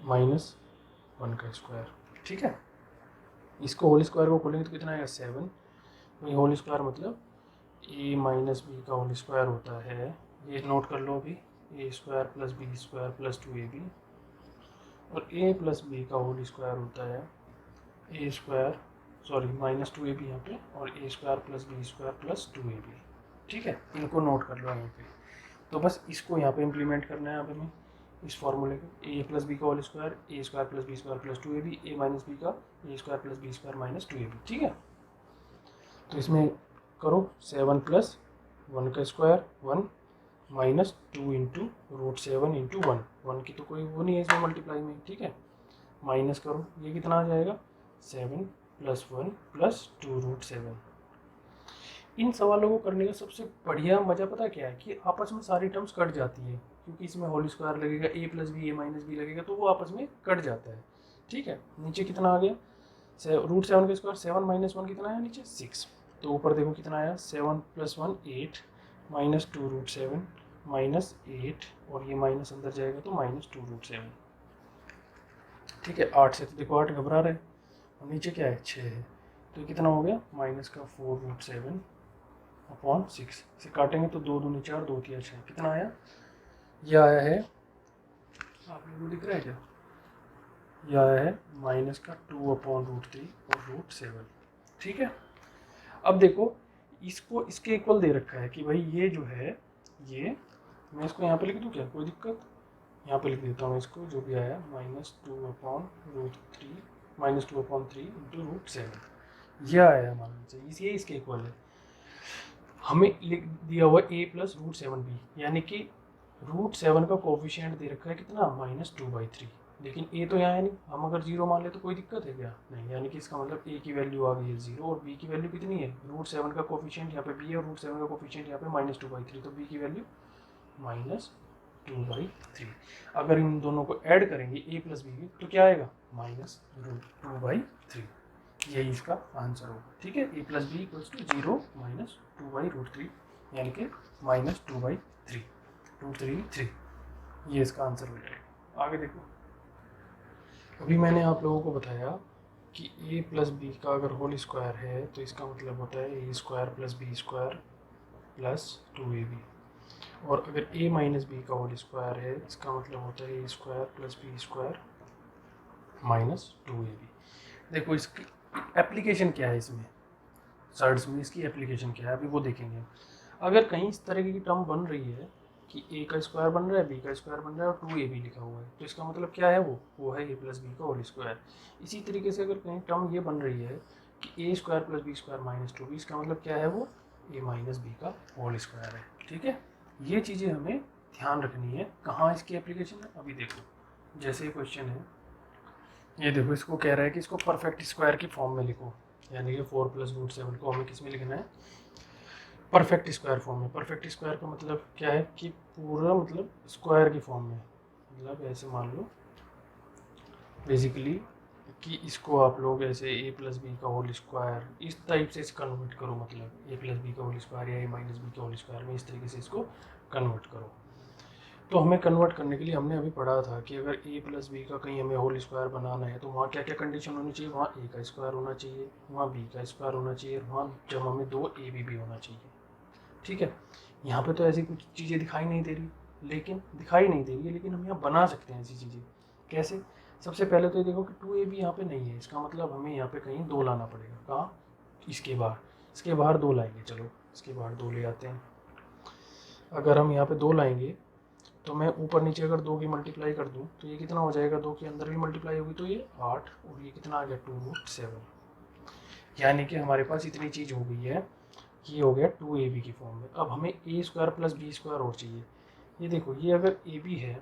[SPEAKER 1] -1 का स्क्वायर। ठीक है, इसको होल स्क्वायर को खोलेंगे तो कितना आएगा, 7। वही होल स्क्वायर मतलब a माइनस बी का होल स्क्वायर होता है, ये नोट कर लो अभी, a square plus b square plus 2ab, और a प्लस बी का होल स्क्वायर होता है a स्क्वायर -2ab यहाँ पे, और a square plus b square plus 2ab। ठीक है, इनको नोट कर लो यहाँ पे। तो बस इसको यहाँ पे इम्प्लीमेंट करना है यहाँ पे हमें, इस फॉर्मूले को, a प्लस बी का whole square a square plus b square plus 2ab, a minus b का a square plus b square minus 2ab। ठीक है, तो इसमें करो 7 + 1 का स्क्वायर 1 -2 इंटू √7 इंटू 1 की तो कोई वो नहीं है इसमें मल्टीप्लाई में। ठीक है, माइनस करो, ये कितना आ जाएगा, 7 + 1 + 2 √7। इन सवालों को करने का सबसे बढ़िया मज़ा पता क्या है, कि आपस में सारी टर्म्स कट जाती है, क्योंकि इसमें होल स्क्वायर लगेगा, a plus b a minus b लगेगा, तो वो आपस में कट जाता है। ठीक है, नीचे कितना आ गया, √7 का स्क्वायर 7 - 1 कितना है नीचे 6, तो ऊपर देखो कितना आया, 7 + 1 8 -2 √7 -8, और ये माइनस अंदर जाएगा तो -2 √7। ठीक है, 8 से तो देखो 8 घबरा रहा है, और नीचे क्या है 6 है, तो कितना हो गया -4 √7/6। इसे काटेंगे तो 2 दूनी 4 2 3 6, कितना आया, ये आया है, आप लोगों को दिख रहा है क्या, ये आया है -2/√3 और √7। ठीक है, अब देखो इसको इसके इक्वल दे रखा है कि भाई ये जो है, ये मैं इसको यहाँ पे लिख दूँ क्या, कोई दिक्कत, यहाँ पे लिख देता हूँ इसको, जो भी आया -2/√3 -2/3 इंटू √7, यह आया मान लीजिए, ये इसके इक्वल है। हमें लिख दिया हुआ a + √7b, यानी कि √7 का कोफिशिएंट दे रखा है कितना, -2/3, लेकिन a तो यहाँ है नहीं, हम अगर 0 मान ले तो कोई दिक्कत है क्या, नहीं, यानी कि इसका मतलब a की वैल्यू आ गई है 0 और b की वैल्यू कितनी है, √7 का कोफिशिएंट यहाँ पे b है और √7 का कोफिशिएंट यहाँ पे -2/3, तो b की वैल्यू -2/3। अगर इन दोनों को ऐड करेंगे a + b तो क्या आएगा, -2/3, यही इसका आंसर होगा। ठीक है, a + b = 0 -2/√3, यानी कि -2/3 √3, ये इसका आंसर हो जाएगा। आगे देखो, अभी मैंने आप लोगों को बताया कि a + b का अगर होल स्क्वायर है तो इसका मतलब होता है a square plus b square plus 2ab, और अगर a माइनस बी का होल स्क्वायर है इसका मतलब होता है a square plus b square minus 2ab। देखो इसकी एप्लीकेशन क्या है, इसमें सर्ड्स में इसकी एप्लीकेशन क्या है, अभी वो देखेंगे। अगर कहीं इस तरह की टर्म बन रही है कि a का स्क्वायर बन रहा है, b का स्क्वायर बन रहा है और 2ab लिखा हुआ है, तो इसका मतलब क्या है, वो है a + b का होल स्क्वायर। इसी तरीके से अगर कहीं टर्म ये बन रही है कि a square plus b square minus 2b, इसका मतलब क्या है, वो a माइनस बी का होल स्क्वायर है। ठीक है, ये चीज़ें हमें ध्यान रखनी है। कहाँ इसकी एप्लीकेशन है, अभी देखो, जैसे ये क्वेश्चन है, ये देखो, इसको कह रहा है कि इसको परफेक्ट स्क्वायर की फॉर्म में लिखो। यानी कि 4 + √7 को हमें किस में लिखना है, परफेक्ट स्क्वायर फॉर्म में। परफेक्ट स्क्वायर का मतलब क्या है कि पूरा मतलब स्क्वायर की फॉर्म में, मतलब ऐसे मान लो बेसिकली कि इसको आप लोग ऐसे a + b का होल स्क्वायर इस टाइप से कन्वर्ट करो, मतलब a + b का होल स्क्वायर या a - b का होल स्क्वायर में इस तरीके से इसको कन्वर्ट करो। तो हमें कन्वर्ट करने के लिए हमने अभी पढ़ा था कि अगर a + b का कहीं हमें होल स्क्वायर बनाना है तो वहाँ क्या क्या कंडीशन होनी चाहिए, वहाँ a का स्क्वायर होना चाहिए, वहाँ b का स्क्वायर होना चाहिए, वहाँ जब हमें 2 ab भी होना चाहिए। ठीक है, यहाँ पे तो ऐसी कुछ चीज़ें दिखाई नहीं दे रही, लेकिन हम यहाँ बना सकते हैं ऐसी चीज़ें। कैसे? सबसे पहले तो ये देखो कि 2ab यहाँ पे नहीं है, इसका मतलब हमें यहाँ पे कहीं 2 लाना पड़ेगा। कहाँ? इसके बाहर 2 लाएंगे। चलो इसके बाहर 2 ले आते हैं। अगर हम यहाँ पे 2 लाएंगे तो मैं ऊपर नीचे अगर 2 की मल्टीप्लाई कर दूँ तो ये कितना हो जाएगा, 2 के अंदर भी मल्टीप्लाई होगी तो ये 8, और ये कितना आ गया 2√7। यानी कि हमारे पास इतनी चीज़ हो गई है, ये हो गया 2ab की फॉर्म में। अब हमें a² + b² और चाहिए। ये देखो, ये अगर ab है,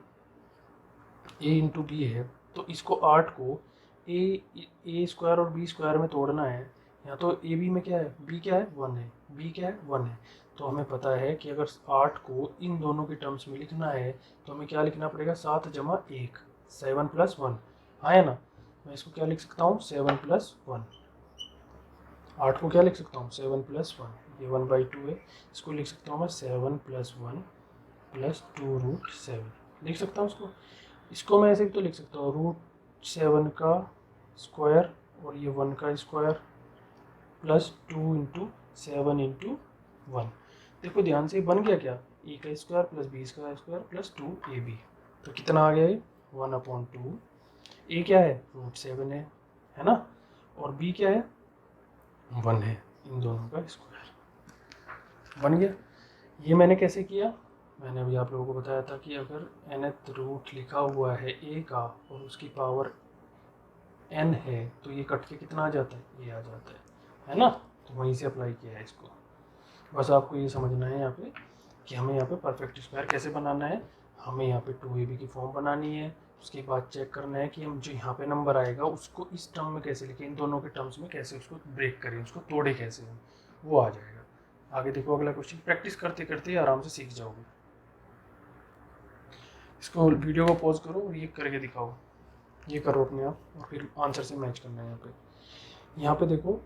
[SPEAKER 1] a × b है, तो इसको 8 को a² और b² में तोड़ना है। यहाँ तो ab में क्या है, b क्या है 1 है, b क्या है 1 है। तो हमें पता है कि अगर 8 को इन दोनों के टर्म्स में लिखना है तो हमें क्या लिखना पड़ेगा, 7 + 1 7 + 1 आया ना। मैं इसको क्या लिख सकता हूँ, 7 + 1। 8 को क्या लिख सकता हूँ, 7 + 1, ये 1/2 है। इसको लिख सकता हूँ मैं 7 + 1 + 2√7 लिख सकता हूँ इसको मैं ऐसे भी तो लिख सकता हूँ √7 का स्क्वायर और ये 1 का स्क्वायर प्लस 2 × 7 × 1। देखो ध्यान से बन गया क्या, a का स्क्वायर प्लस b का स्क्वायर प्लस 2ab। तो कितना आ गया ये 1/2। a क्या है √7 है ना, और b क्या है 1 है, इन दोनों का स्क्वायर बन गया। ये मैंने कैसे किया, मैंने अभी आप लोगों को बताया था कि अगर nth रूट लिखा हुआ है a का और उसकी पावर n है तो ये कट के कितना आ जाता है, ये आ जाता है ना। तो वहीं से अप्लाई किया है इसको। बस आपको ये समझना है यहाँ पे कि हमें यहाँ पे परफेक्ट स्क्वायर कैसे बनाना है। हमें यहाँ पे 2ab की फॉर्म बनानी है, उसके बाद चेक करना है कि हम जो यहाँ पे नंबर आएगा उसको इस टर्म में कैसे लिखें, इन दोनों के टर्म्स में कैसे उसको ब्रेक करें, उसको तोड़े कैसे हम, वो आ जाएगा। आगे देखो अगला क्वेश्चन, प्रैक्टिस करते करते आराम से सीख जाओगे। इसको वीडियो को पॉज करो और ये करके दिखाओ, ये करो अपने आप और फिर आंसर से मैच करना है। यहाँ पे देखो,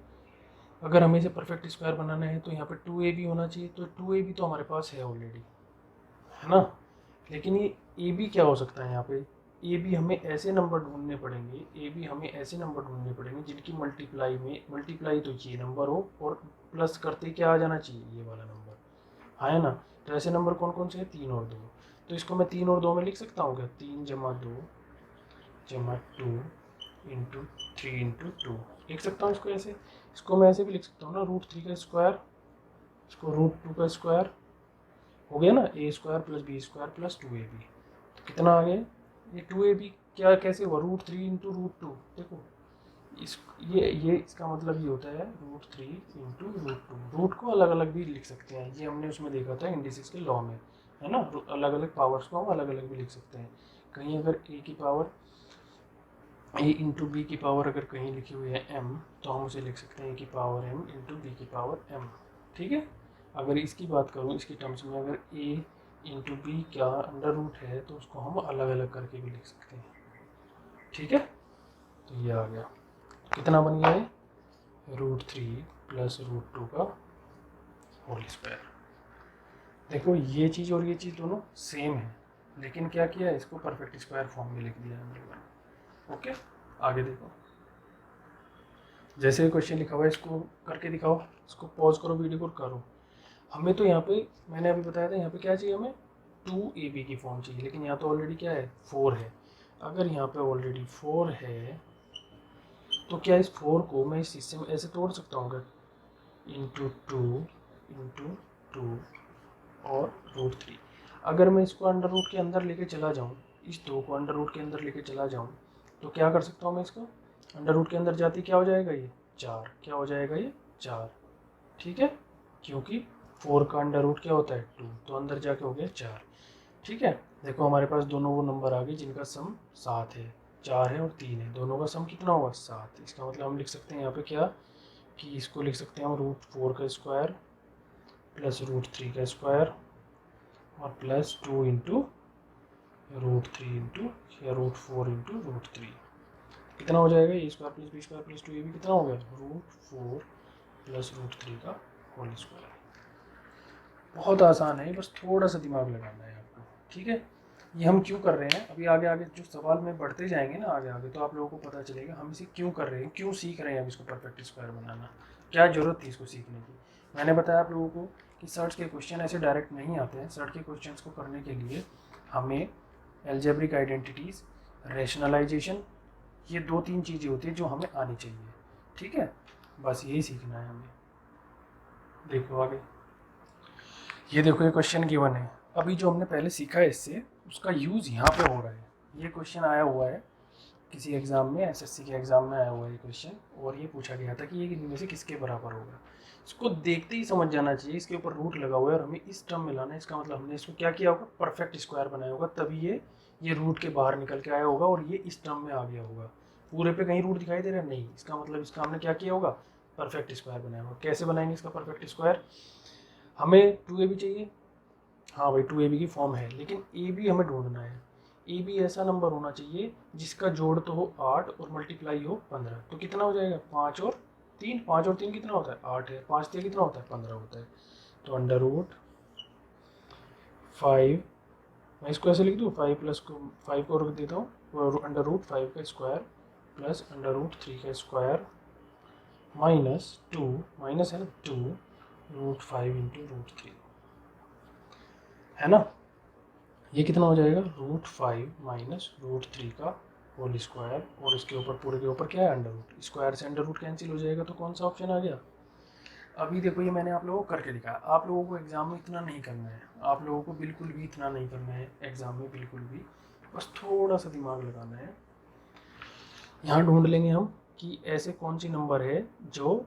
[SPEAKER 1] अगर हमें इसे परफेक्ट स्क्वायर बनाना है तो यहाँ पे 2ab होना चाहिए। तो 2ab तो हमारे पास है ऑलरेडी, है ना। लेकिन ये ab क्या हो सकता है, यहाँ पे ab हमें ऐसे नंबर ढूंढने पड़ेंगे, जिनकी मल्टीप्लाई तो ये नंबर हो और प्लस करते क्या आ जाना चाहिए, ये वाला नंबर, हाँ है ना। तो ऐसे नंबर कौन कौन से हैं, 3 और 2। तो इसको मैं 3 और 2 में लिख सकता हूँ क्या, 3 + 2 + 2 × 3 × 2 लिख सकता हूँ इसको ऐसे। इसको मैं ऐसे भी लिख सकता हूँ ना, √3 का स्क्वायर, इसको √2 का स्क्वायर हो गया ना, a² + b² + 2ab। तो कितना आ गया ये 2ab, क्या कैसे हुआ, √3 × √2। देखो ये इसका मतलब ये होता है √3 × √2। रूट को अलग अलग भी लिख सकते हैं, ये हमने उसमें देखा था इंडिसेस के लॉ में, है ना। अलग अलग पावर्स को हम अलग अलग भी लिख सकते हैं। कहीं अगर a की पावर a × b की पावर अगर कहीं लिखी हुई है m, तो हम उसे लिख सकते हैं a की पावर m × b की पावर m। ठीक है, अगर इसकी बात करूँ इसकी टर्म्स में, अगर a × b का अंडर रूट है तो उसको हम अलग अलग करके भी लिख सकते हैं। ठीक है, तो ये आ गया, कितना बन गया है, √3 + √2 का होल स्क्वायर। देखो ये चीज़ और ये चीज़ दोनों सेम है, लेकिन क्या किया है, इसको परफेक्ट स्क्वायर फॉर्म में लिख दिया है हम लोगों ने। ओके, आगे देखो, जैसे क्वेश्चन लिखा हुआ है इसको करके दिखाओ, इसको पॉज करो वीडियो को, करो। हमें तो यहाँ पे मैंने अभी बताया था, यहाँ पे क्या चाहिए हमें, 2ab की फॉर्म चाहिए, लेकिन यहाँ तो ऑलरेडी क्या है 4 है। अगर यहाँ पे ऑलरेडी 4 है तो क्या इस 4 को मैं इस हिस्से में ऐसे तोड़ सकता हूँ क्या, ×2 × 2 और √3। अगर मैं इसको अंडर रूट के अंदर लेके चला जाऊँ, इस 2 को अंडर रूट के अंदर लेके चला जाऊँ, तो क्या कर सकता हूँ मैं, इसको अंडर रूट के अंदर जाती क्या हो जाएगा, ये 4, क्या हो जाएगा ये 4। ठीक है, क्योंकि 4 का अंडर रूट क्या होता है 2, तो अंदर जाके हो गया 4। ठीक है, देखो हमारे पास दोनों वो नंबर आ गए जिनका सम 7 है, 4 है और 3 है, दोनों का सम कितना होगा 7। इसका मतलब हम लिख सकते हैं यहाँ पे क्या, कि इसको लिख सकते हैं हम √4 का स्क्वायर प्लस √3 का स्क्वायर और प्लस 2 इंटू √3 इंटू या √4 इंटू √3। कितना हो जाएगा, a square plus b square plus 2ab कितना हो गया, √4 प्लस √3 का होल स्क्वायर। बहुत आसान है, बस थोड़ा सा दिमाग लगाना है आपको, ठीक है। ये हम क्यों कर रहे हैं, अभी आगे आगे जो सवाल में बढ़ते जाएंगे ना आगे आगे, तो आप लोगों को पता चलेगा हम इसे क्यों कर रहे हैं, क्यों सीख रहे हैं अब इसको परफेक्ट स्क्वायर बनाना, क्या ज़रूरत थी इसको सीखने की। मैंने बताया आप लोगों को कि सर्च के क्वेश्चन ऐसे डायरेक्ट नहीं आते हैं। सर्च के क्वेश्चन को करने के लिए हमें एल्जेब्रिक आइडेंटिटीज़, रेशनलाइजेशन, ये 2-3 चीज़ें होती हैं जो हमें आनी चाहिए, ठीक है। बस यही सीखना है हमें। देखो आगे, ये देखो ये क्वेश्चन गिवन है। अभी जो हमने पहले सीखा है इससे उसका यूज़ यहाँ पे हो रहा है। ये क्वेश्चन आया हुआ है किसी एग्ज़ाम में, एसएससी के एग्ज़ाम में आया हुआ है ये क्वेश्चन, और ये पूछा गया था कि ये इनमें से किसके बराबर होगा। इसको देखते ही समझ जाना चाहिए, इसके ऊपर रूट लगा हुआ है और हमें इस टर्म में लाना है। इसका मतलब हमने इसको क्या किया होगा, परफेक्ट स्क्वायर बनाया होगा, तभी ये रूट के बाहर निकल के आया होगा और ये इस टर्म में आ गया होगा। पूरे पे कहीं रूट दिखाई दे रहा है नहीं, इसका मतलब इसका हमने क्या किया होगा, परफेक्ट स्क्वायर बनाया होगा। कैसे बनाएंगे इसका परफेक्ट स्क्वायर, हमें 2ab चाहिए, हाँ भाई 2ab की फॉर्म है, लेकिन ab हमें ढूंढना है। ab ऐसा नंबर होना चाहिए जिसका जोड़ तो हो 8 और मल्टीप्लाई हो 15। तो कितना हो जाएगा, 5 और 3 कितना होता है, 8 है, 5 3 कितना होता है, 15 होता है। तो √5, मैं इसको ऐसे लिख दूँ, 5 प्लस को 5 को रख देता हूँ, √5 का स्क्वायर प्लस √3 का स्क्वायर माइनस 2, माइनस है ना 2 √5 इंटू √3, है ना। ये कितना हो जाएगा, √5 माइनस √3 का होल स्क्वायर, और इसके ऊपर पूरे के ऊपर क्या है, अंडर रूट। स्क्वायर से अंडर रूट कैंसिल हो जाएगा, तो कौन सा ऑप्शन आ गया। अभी देखो ये मैंने आप लोगों को करके दिखाया। आप लोगों को एग्जाम में इतना नहीं करना है, आप लोगों को बिल्कुल भी इतना नहीं करना है एग्जाम में, बिल्कुल भी, बस थोड़ा सा दिमाग लगाना है। यहाँ ढूंढ लेंगे हम कि ऐसे कौन सी नंबर है जो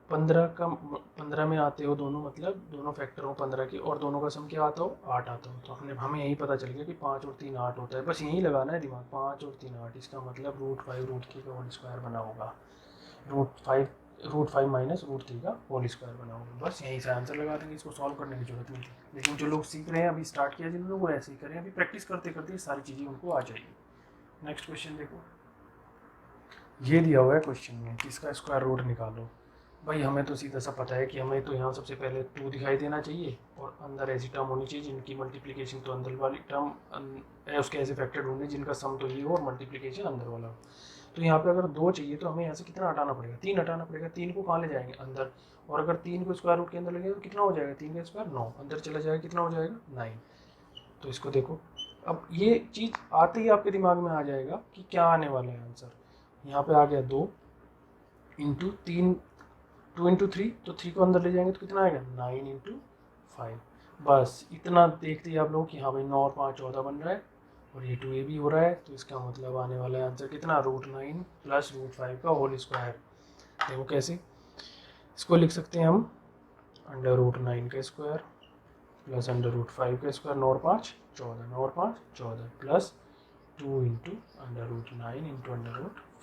[SPEAKER 1] 15 में आते हो दोनों, मतलब दोनों फैक्टर हो 15 के, और दोनों का सम क्या आता हो, 8 आता हो। तो हमें यही पता चल गया कि 5 और 3 8 होता है, बस यही लगाना है दिमाग, 5 और 3 8, इसका मतलब √5 √3 का होल स्क्वायर बना होगा, √5 माइनस √3 का होल स्क्वायर बना होगा। बस यहीं से आंसर लगा देंगे, इसको सॉल्व करने की जरूरत नहीं थी। लेकिन जो लोग सीख रहे हैं, अभी स्टार्ट किया जिन्होंने, वो ऐसे ही करें, अभी प्रैक्टिस करते करते सारी चीज़ें उनको आ जाएगी। नेक्स्ट क्वेश्चन देखो, ये दिया हुआ है क्वेश्चन में कि इसका स्क्वायर रूट निकालो। भाई हमें तो सीधा सा पता है कि हमें तो यहाँ सबसे पहले 2 दिखाई देना चाहिए और अंदर ऐसी टर्म होनी चाहिए जिनकी मल्टीप्लिकेशन तो अंदर वाली टर्म है, उसके ऐसे फैक्टर ढूंढने जिनका सम तो ये हो और मल्टीप्लिकेशन अंदर वाला हो। तो यहाँ पे अगर 2 चाहिए तो हमें यहाँ से कितना हटाना पड़ेगा, 3 हटाना पड़ेगा। 3 को कहाँ ले जाएंगे, अंदर, और अगर 3 को स्क्वायर रूट के अंदर लगेगा तो कितना हो जाएगा, 3 का स्क्वायर 9, अंदर चला जाएगा, कितना हो जाएगा 9। तो इसको देखो, अब ये चीज़ आते ही आपके दिमाग में आ जाएगा कि क्या आने वाला है आंसर। यहाँ पे आ गया 2 इंटू 3, 2 इंटू 3, तो 3 को अंदर ले जाएंगे तो कितना आएगा, 9 इंटू 5। बस इतना देखते ही आप लोग कि हाँ भाई 9 और 5 14 बन रहा है, और ये 2ab हो रहा है, तो इसका मतलब आने वाला है आंसर कितना, √9 प्लस √5 का होल स्क्वायर। देखो कैसे, इसको लिख सकते हैं हम, √9 का स्क्वायर प्लस √5 का स्क्वायर, 9 और 5 14, 9 और 5 14 प्लस 2 इंटू √9 इंटू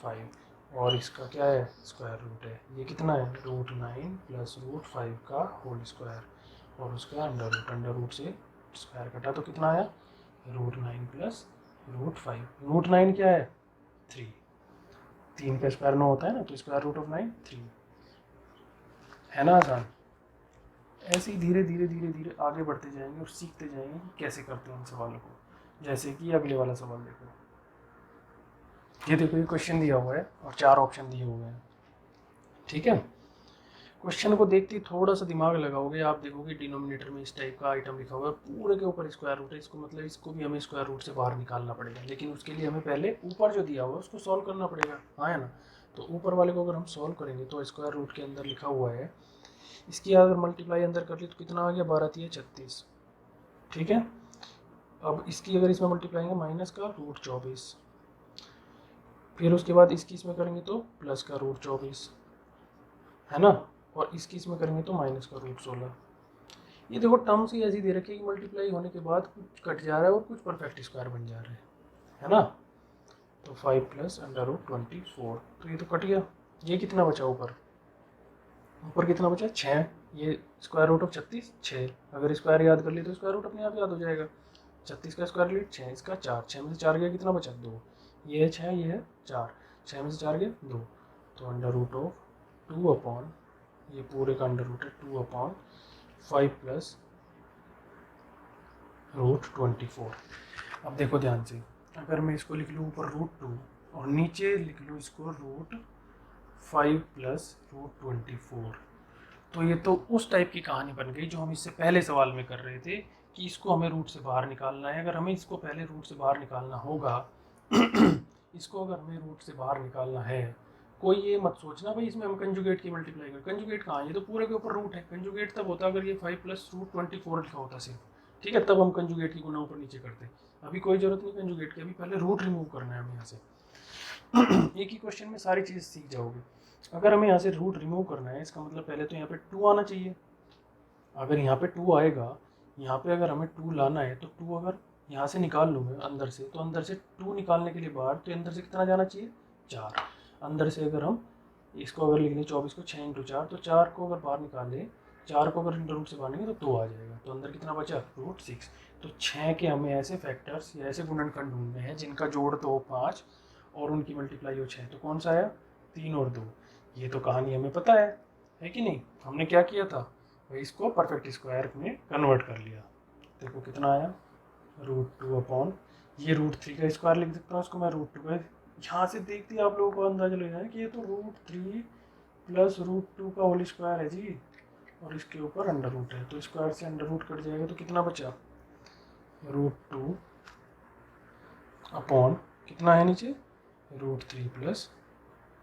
[SPEAKER 1] √5, और इसका क्या है, स्क्वायर रूट है। ये कितना है, √9 प्लस √5 का होल स्क्वायर, और उसका अंडर रूट से स्क्वायर कटा तो कितना आया, √9 प्लस √5। √9 क्या है, 3, 3 का स्क्वायर 9 होता है ना, तो स्क्वायर रूट ऑफ 9 3, है ना आसान। ऐसे ही धीरे धीरे धीरे धीरे आगे बढ़ते जाएंगे और सीखते जाएंगे कि कैसे करते हैं इन सवालों को। जैसे कि अगले वाला सवाल देखो, ये देखो ये क्वेश्चन दिया हुआ है और 4 ऑप्शन दिए हुए हैं, ठीक है। क्वेश्चन को देखते ही थोड़ा सा दिमाग लगाओगे, आप देखोगे डिनोमिनेटर में इस टाइप का आइटम लिखा हुआ है, पूरे के ऊपर स्क्वायर रूट है, इसको मतलब इसको भी हमें स्क्वायर रूट से बाहर निकालना पड़ेगा, लेकिन उसके लिए हमें पहले ऊपर जो दिया हुआ है उसको सॉल्व करना पड़ेगा, हाँ है ना। तो ऊपर वाले को अगर हम सॉल्व करेंगे तो स्क्वायर रूट के अंदर लिखा हुआ है, इसकी अगर मल्टीप्लाई अंदर कर ली तो कितना आ गया, 12 3 36, ठीक है। अब इसकी अगर इसमें मल्टीप्लाई है माइनस का √24, फिर उसके बाद इसकी इसमें करेंगे तो प्लस का √24, है ना, और इसकी इसमें करेंगे तो माइनस का √16। ये देखो टर्म्स ही ऐसी दे रखी है कि मल्टीप्लाई होने के बाद कुछ कट जा रहा है और कुछ परफेक्ट स्क्वायर बन जा रहा है ना। तो 5 प्लस √24, तो ये तो कट गया, ये कितना बचा ऊपर, ऊपर कितना बचा 6, ये स्क्वायर रूट ऑफ 36 6, अगर स्क्वायर याद कर लिए तो स्क्वायर रूट अपने आप याद हो जाएगा। 36 का स्क्वायर रूट 6, इसका 4, 6 में से 4 गया कितना बचा 2, ये है 6 ये है 4, 6 में से 4 गया 2, तो अंडर रूट ऑफ 2 अपॉन ये पूरे का अंडर रूट है 2 अपॉन 5 प्लस रूट 24। अब देखो ध्यान से, अगर मैं इसको लिख लूँ ऊपर रूट 2 और नीचे लिख लूँ इसको रूट 5 प्लस रूट 24, तो ये तो उस टाइप की कहानी बन गई जो हम इससे पहले सवाल में कर रहे थे कि इसको हमें रूट से बाहर निकालना है। अगर हमें इसको पहले रूट से बाहर निकालना होगा इसको अगर हमें रूट से बाहर निकालना है, कोई ये मत सोचना भाई इसमें हम कंजुगेट की मल्टीप्लाई कर, कंजुगेट कहाँ है, ये तो पूरे के ऊपर रूट है। कंजुगेट तब होता अगर ये 5 प्लस रूट 24 लिखा होता सिर्फ, ठीक है, तब हम कंजुगेट की गुना ऊपर नीचे करते। अभी कोई जरूरत नहीं कंजुगेट की, अभी पहले रूट रिमूव करना है हमें यहाँ से। एक ही क्वेश्चन में सारी चीज़ सीख जाओगे। अगर हमें यहाँ से रूट रिमूव करना है, इसका मतलब पहले तो यहाँ पे 2 आना चाहिए। अगर यहाँ पे 2 आएगा, यहाँ पे अगर हमें 2 लाना है, तो 2 अगर यहाँ से निकाल लूँ मैं अंदर से, तो अंदर से 2 निकालने के लिए बाहर, तो अंदर से कितना जाना चाहिए 4। अंदर से अगर हम इसको अगर लिख लें 24 को 6 × 4, तो 4 को अगर बाहर निकालें, 4 को अगर अंडर रूट से बाहर निकालें तो 2 आ जाएगा, तो अंदर कितना बचा रूट 6। तो 6 के हमें ऐसे फैक्टर्स या ऐसे गुणनखंड ढूंढने हैं जिनका जोड़ तो हो 5 और उनकी मल्टीप्लाई हो 6। तो कौन सा आया 3 और 2। ये तो कहानी हमें पता है कि नहीं। हमने क्या किया था भाई, इसको परफेक्ट स्क्वायर में कन्वर्ट कर लिया। देखो कितना आया रूट 2 अपॉन ये रूट 3 का स्क्वायर लिख सकता हूँ इसको मैं रूट 2 का। यहाँ से देखते ही आप लोगों को अंदाजा लग जाए कि ये तो रूट 3 प्लस रूट 2 का होल स्क्वायर है जी, और इसके ऊपर अंडर रूट है, तो स्क्वायर से अंडर रूट कट जाएगा, तो कितना बचा रूट 2 अपॉन कितना है नीचे रूट 3 प्लस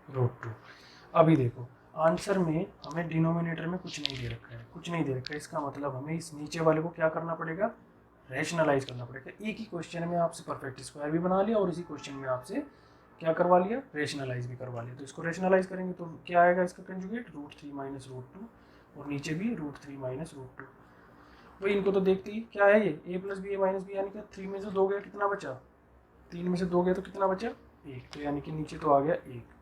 [SPEAKER 1] रूट 2। अभी देखो आंसर में हमें डिनोमिनेटर में कुछ नहीं दे रखा है, कुछ नहीं दे रखा है, इसका मतलब हमें इस नीचे वाले को क्या करना पड़ेगा, रैशनलाइज करना पड़ेगा। एक ही क्वेश्चन में आपसे परफेक्ट स्क्वायर भी बना लिया और इसी क्वेश्चन में आपसे क्या करवा लिया, रेशनलाइज भी करवा लिया। तो इसको रेशनलाइज करेंगे तो क्या आएगा इसका कंजुगेट रूट 3 माइनस रूट 2, और नीचे भी रूट 3 माइनस रूट 2। वही इनको तो देखते ही क्या है ये a plus b a minus b, यानी कि 3 में से 2 गया कितना बचा, 3 में से 2 गया तो कितना बचा 1, तो यानी कि नीचे तो आ गया 1।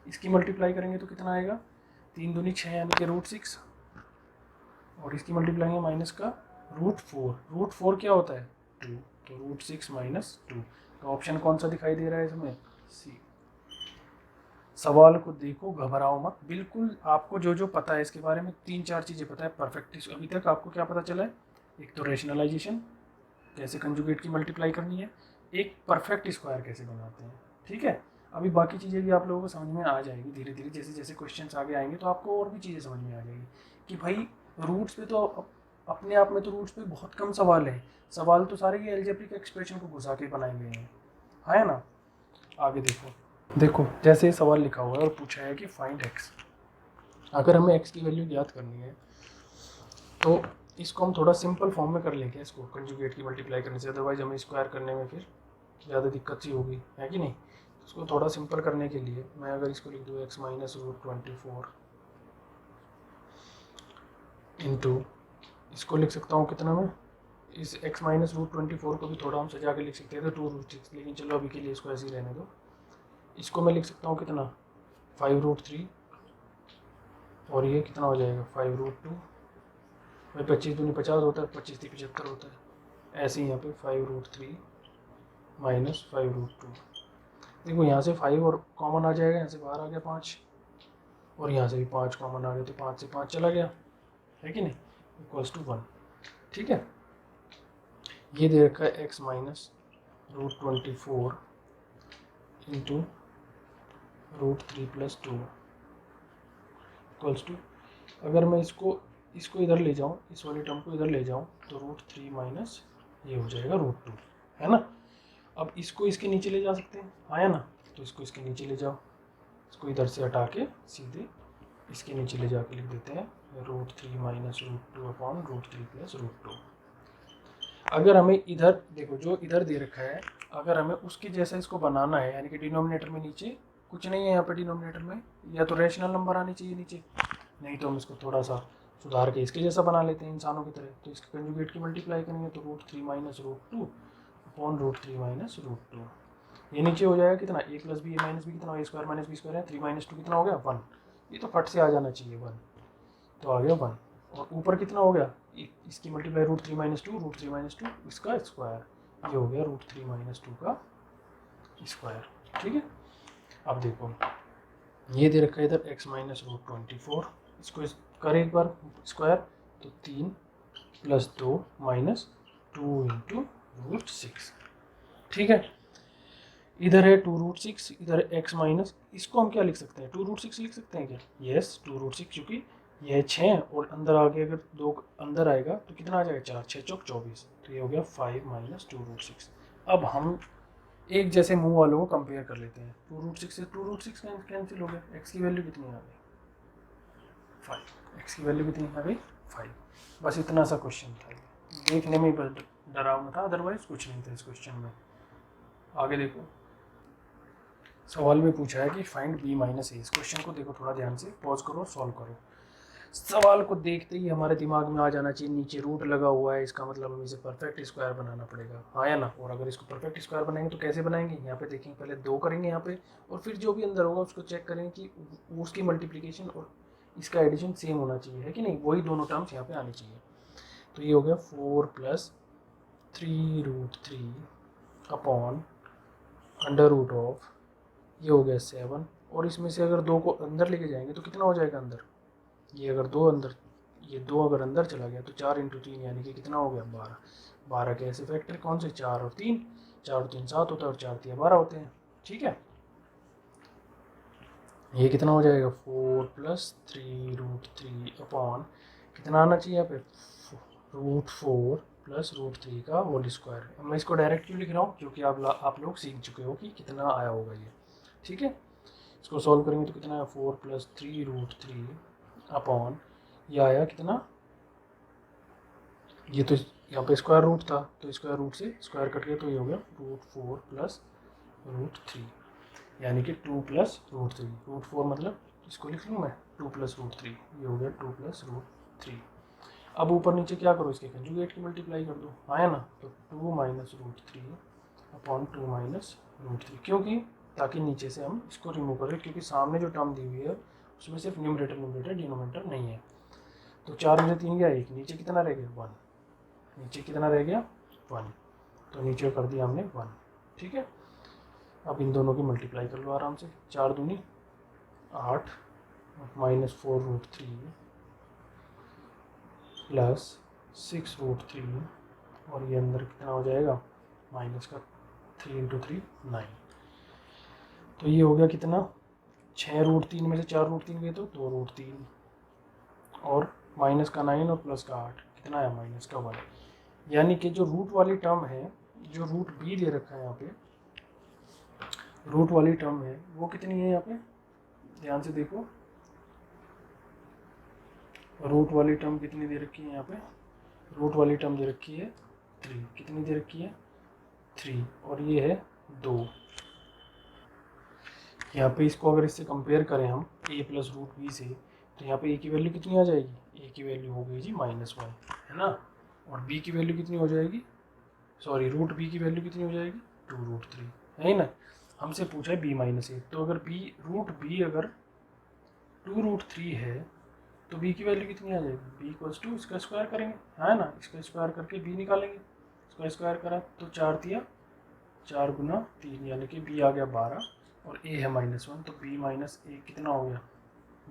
[SPEAKER 1] इसकी मल्टीप्लाई करेंगे तो कितना आएगा 3 दूनी 6 यानी कि रूट 6, और इसकी मल्टीप्लाई है माइनस का रूट 4। रूट 4 क्या होता है 2, तो रूट 6 माइनस 2। तो ऑप्शन कौन सा दिखाई दे रहा है इसमें सी। सवाल को देखो घबराओ मत, बिल्कुल आपको जो जो पता है इसके बारे में 3-4 चीज़ें पता है परफेक्ट। अभी तक आपको क्या पता चला है, एक तो रेशनलाइजेशन कैसे कंजुगेट की मल्टीप्लाई करनी है, एक परफेक्ट स्क्वायर कैसे बनाते हैं, ठीक है। अभी बाकी चीज़ें भी आप लोगों को समझ में आ जाएगी धीरे धीरे, जैसे जैसे क्वेश्चंस आगे आएंगे तो आपको और भी चीज़ें समझ में आ जाएगी कि भाई रूट्स पे तो अपने आप में तो रूट्स पे बहुत कम सवाल है, सवाल तो सारे ये एल्जेब्रिक एक्सप्रेशन को घुसा के बनाए गए हैं, है ना। आगे देखो जैसे सवाल लिखा हुआ है और पूछा है कि फाइंड एक्स। अगर हमें एक्स की वैल्यू ज्ञात करनी है तो इसको हम थोड़ा सिंपल फॉर्म में कर लेंगे इसको कंजुगेट की मल्टीप्लाई करने से, अदरवाइज हमें स्क्वायर करने में फिर ज़्यादा दिक्कत सी होगी, है कि नहीं। इसको थोड़ा सिंपल करने के लिए मैं अगर इसको लिख दूँ एक्स माइनस रूट 24 इंटू, इसको लिख सकता हूँ कितना मैं, इस एक्स माइनस रूट 24 को भी थोड़ा हम सजा के लिख सकते हैं तो 2√6, लेकिन चलो अभी के लिए इसको ऐसे ही रहने दो। इसको मैं लिख सकता हूँ कितना 5√3, और ये कितना हो जाएगा 5√2। भाई 25 दूनी 50 होता है, 25 3 75 होता है। ऐसे ही यहाँ पे 5√3 माइनस 5√2। देखो यहाँ से 5 और कॉमन आ जाएगा, यहाँ से बाहर आ गया 5, और यहाँ से भी 5 कॉमन आ गया, तो 5 से 5 चला गया, है कि नहीं, इक्वल्स टू 1। ठीक है, ये दे रखा है x minus root 24 into root 3 plus 2 equals to, अगर मैं इसको इधर ले जाऊँ, इस वाली टर्म को इधर ले जाऊँ, तो रूट 3 माइनस ये हो जाएगा रूट 2, है ना। अब इसको इसके नीचे ले जा सकते हैं, आया ना, तो इसको इसके नीचे ले जाओ, इसको इधर से हटा के सीधे इसके नीचे ले जाके लिख देते हैं root 3 minus root 2 upon root 3 plus root 2। अगर हमें इधर देखो जो इधर दे रखा है, अगर हमें उसके जैसा इसको बनाना है, यानी कि डिनोमिनेटर में नीचे कुछ नहीं है यहाँ पे डिनोमिनेटर में, या तो रैशनल नंबर आने चाहिए नीचे, नहीं तो हम इसको थोड़ा सा सुधार के इसके जैसा बना लेते हैं इंसानों की तरह। तो इसके कंजुगेट की मल्टीप्लाई करेंगे तो root 3 minus root 2 upon root 3 minus root 2। ये नीचे हो जाएगा कितना a plus b a minus b कितना, a square minus b square है, 3 माइनस 2 कितना हो गया 1। ये तो फट से आ जाना चाहिए 1, तो आ गया 1। और ऊपर कितना हो गया, इसकी मल्टीप्लाई √3 - 2, √3 - 2 इसका स्क्वायर, ये हो गया √3 - 2 का स्क्वायर। ठीक है, अब देखो ये दे रखा है इधर x - √24, इसको कर एक बार स्क्वायर, तो 3 + 2 - 2 × √6। ठीक है, इधर है 2√6, इधर x माइनस, इसको हम क्या लिख सकते हैं, 2√6 लिख सकते हैं क्या, यस 2√6, क्योंकि यह 6 और अंदर आगे अगर 2 अंदर आएगा तो कितना आ जाएगा, 4 6 चौक 24, तो ये हो गया 5 - 2√6। अब हम एक जैसे मुंह वालों को कंपेयर कर लेते हैं, 2√6 से 2√6 कैंसिल हो गया, x की वैल्यू कितनी आ गई 5, x की वैल्यू कितनी आ गई 5। बस इतना सा क्वेश्चन था, देखने में ही डरावना था, अदरवाइज कुछ नहीं था इस क्वेश्चन में। आगे देखो, सवाल में पूछा है कि फाइंड b - a। इस क्वेश्चन को देखो थोड़ा ध्यान से, पॉज करो, सॉल्व करो। सवाल को देखते ही हमारे दिमाग में आ जाना चाहिए नीचे रूट लगा हुआ है, इसका मतलब हमें इसे परफेक्ट स्क्वायर बनाना पड़ेगा, हाँ या ना। और अगर इसको परफेक्ट स्क्वायर बनाएंगे तो कैसे बनाएंगे, यहाँ पे देखेंगे, पहले 2 करेंगे यहाँ पे, और फिर जो भी अंदर होगा उसको चेक करेंगे कि उसकी मल्टीप्लीकेशन और इसका एडिशन सेम होना चाहिए, है कि नहीं, वही दोनों टर्म्स यहाँ पे आनी चाहिए। तो ये हो गया 4 + 3√3 अपॉन √, ये हो गया 7, और इसमें से अगर 2 को अंदर लेके जाएंगे तो कितना हो जाएगा अंदर, ये अगर 2 अंदर, ये 2 अगर अंदर चला गया तो 4 × 3 यानी कि कितना हो गया 12। 12 के ऐसे फैक्टर कौन से, 4 और 3, 4 और 3 7 होता है, और 4 3 12 होते हैं। ठीक है, ये कितना हो जाएगा 4 + 3√3 अपॉन, कितना आना चाहिए यहाँ पे, √4 + √3 का होल स्क्वायर। अब मैं इसको डायरेक्ट क्यों लिख रहा हूँ, क्योंकि आप लोग सीख चुके हो कि कितना आया होगा ये। ठीक है, इसको सॉल्व करेंगे तो कितना है, 4 + 3√3 अपॉन, ये आया कितना, ये तो यहाँ पे स्क्वायर रूट था, तो स्क्वायर रूट से स्क्वायर कट गया, तो ये हो गया √4 + √3 यानी कि 2 + √3, √4 मतलब इसको लिख लूँ मैं 2 + √3, ये हो गया 2 + √3। अब ऊपर नीचे क्या करो, इसके कंजुगेट की मल्टीप्लाई कर दो, आया ना, तो 2 - √3 अपॉन 2 - √3, क्योंकि ताकि नीचे से हम इसको रिमूव करें, क्योंकि सामने जो टर्म दी हुई है उसमें सिर्फ न्यूमरेटर डिनोमिनेटर नहीं है। तो 4 में से 3 गया 1, नीचे कितना रह गया 1, नीचे कितना रह गया 1, तो नीचे कर दिया हमने 1। ठीक है, अब इन दोनों की मल्टीप्लाई कर लो आराम से, 4 दूनी 8 -4√3 + 6√3, और ये अंदर कितना हो जाएगा माइनस का 3 × 3 9, तो ये हो गया कितना 6√3 में से 4√3 गए तो 2√3, और माइनस का 9 और प्लस का 8, कितना आया माइनस का 1। यानी कि जो रूट वाली टर्म है, जो रूट b दे रखा है यहाँ पे, रूट वाली टर्म है वो कितनी है यहाँ पे, ध्यान से देखो, रूट वाली टर्म कितनी दे रखी है यहाँ पे, रूट वाली टर्म दे रखी है 3, कितनी दे रखी है 3, और ये है 2। यहाँ पे इसको अगर इससे कंपेयर करें हम a + √b से, तो यहाँ पे a की वैल्यू कितनी आ जाएगी, a की वैल्यू हो गई जी -1, है ना, और b की वैल्यू कितनी हो जाएगी, सॉरी रूट b की वैल्यू कितनी हो जाएगी 2√3, है ना। हमसे पूछा है b - a, तो अगर रूट b अगर 2√3 है तो b की वैल्यू कितनी आ जाएगी, b = 2, इसका स्क्वायर करेंगे, है ना, इसका स्क्वायर करके b निकालेंगे, इसका स्क्वायर करा तो 4 × 3 यानी कि b आ गया 12, और a है -1, तो b - 1 कितना हो गया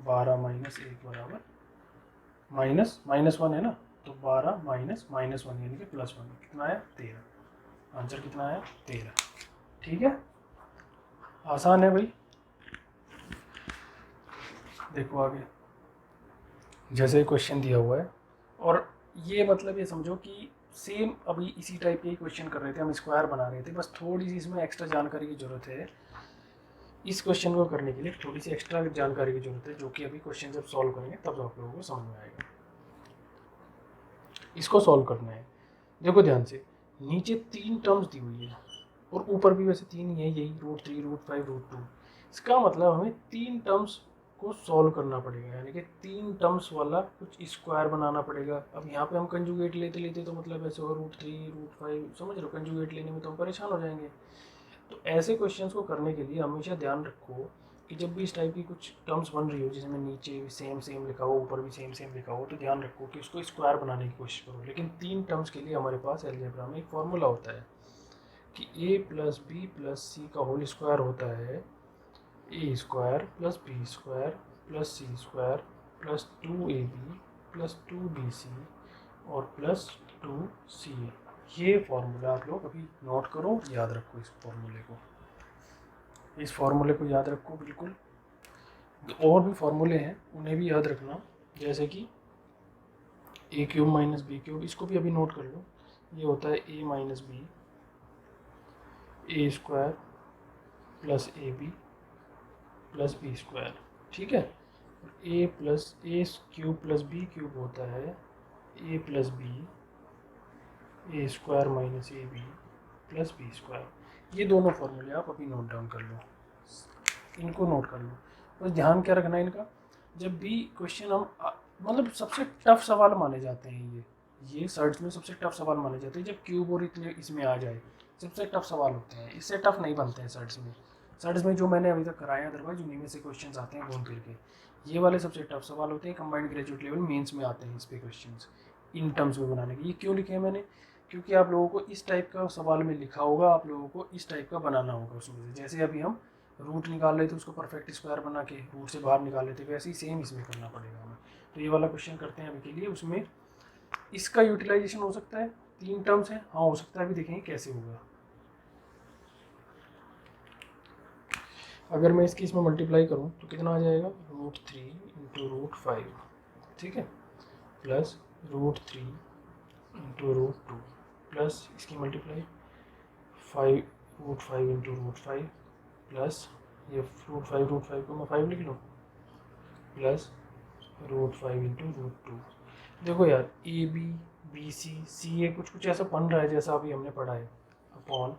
[SPEAKER 1] 12 - 1 बराबर -1 है ना, तो 12 - -1 यानी कि +1, कितना आया 13, आंसर कितना आया 13। ठीक है, आसान है भाई। देखो आगे, जैसे क्वेश्चन दिया हुआ है, और ये मतलब ये समझो कि सेम अभी इसी टाइप के क्वेश्चन कर रहे थे हम, स्क्वायर बना रहे थे, बस थोड़ी सी इसमें एक्स्ट्रा जानकारी की ज़रूरत है। इस क्वेश्चन को करने के लिए थोड़ी सी एक्स्ट्रा जानकारी की ज़रूरत है, जो कि अभी क्वेश्चन जब सॉल्व करेंगे तब आप लोगों को समझ में आएगा। इसको सॉल्व करना है, देखो ध्यान से, नीचे 3 टर्म्स दी हुई है, और ऊपर भी वैसे 3 ही है, यही √3 √5 √2। इसका मतलब हमें 3 टर्म्स को सॉल्व करना पड़ेगा, यानी कि 3 टर्म्स वाला कुछ स्क्वायर बनाना पड़ेगा। अब यहाँ पे हम कंजुगेट लेते लेते तो मतलब ऐसे होगा √3 √5, समझ रहे हो, कंजुगेट लेने में तो हम परेशान हो जाएंगे। तो ऐसे क्वेश्चंस को करने के लिए हमेशा ध्यान रखो कि कि जब भी इस टाइप की कुछ टर्म्स बन रही हो जिसमें नीचे भी सेम सेम लिखा हो ऊपर भी सेम सेम लिखा हो, तो ध्यान रखो कि उसको स्क्वायर बनाने की कोशिश करो। लेकिन 3 टर्म्स के लिए हमारे पास अलजेब्रा में एक फॉर्मूला होता है कि a plus b plus c का होल स्क्वायर होता है a square plus b square plus c square plus 2ab plus 2bc और प्लस 2c। ये फॉर्मूला आप लोग अभी नोट करो, याद रखो इस फॉर्मूले को याद रखो बिल्कुल। और भी फॉर्मूले हैं उन्हें भी याद रखना, जैसे कि a cube minus b cube, इसको भी अभी नोट कर लो। ये होता है a minus b a square plus a b plus b square, ठीक है। A plus a cube plus b cube होता है a plus b a square minus a b plus b square. ये दोनों फॉर्मूले आप अभी नोट डाउन कर लो, इनको नोट कर लो। बस ध्यान क्या रखना है इनका, जब भी क्वेश्चन हम मतलब सबसे टफ सवाल माने जाते हैं ये सर्च में सबसे टफ सवाल माने जाते हैं जब क्यूब और इतने इसमें आ जाए, सबसे टफ सवाल होते हैं। इससे टफ नहीं बनते हैं सर्च में। सर्च में जो मैंने अभी तक कराया अदरवाइज उन्हीं में से क्वेश्चन आते हैं घूम फिर के। ये वाले सबसे टफ सवाल होते हैं, कंबाइंड ग्रेजुएट लेवल मेंस में आते हैं इस पे क्वेश्चन इन टर्म्स में बनाने के। ये क्यों लिखे हैं मैंने, क्योंकि आप लोगों को इस टाइप का सवाल में लिखा होगा, आप लोगों को इस टाइप का बनाना होगा उसमें से। जैसे अभी हम रूट निकाल रहे थे उसको परफेक्ट स्क्वायर बना के रूट से बाहर निकाल लेते, वैसे ही सेम इसमें करना पड़ेगा हमें। तो ये वाला क्वेश्चन करते हैं अभी के लिए। उसमें इसका यूटिलाइजेशन हो सकता है, 3 टर्म्स है, हाँ हो सकता है, अभी देखेंगे कैसे होगा। अगर मैं इसकी इसमें मल्टीप्लाई करूँ तो कितना आ जाएगा, √3 इंटू √5, ठीक है, प्लस √3 इंटू √2 प्लस इसकी मल्टीप्लाई 5 √5 इंटू √5 प्लस ये √5 को मैं 5 लिख लूँ प्लस √5 इंटू √2। देखो यार ए बी बी सी ए कुछ ऐसा बन रहा है जैसा अभी हमने पढ़ा है, अपॉन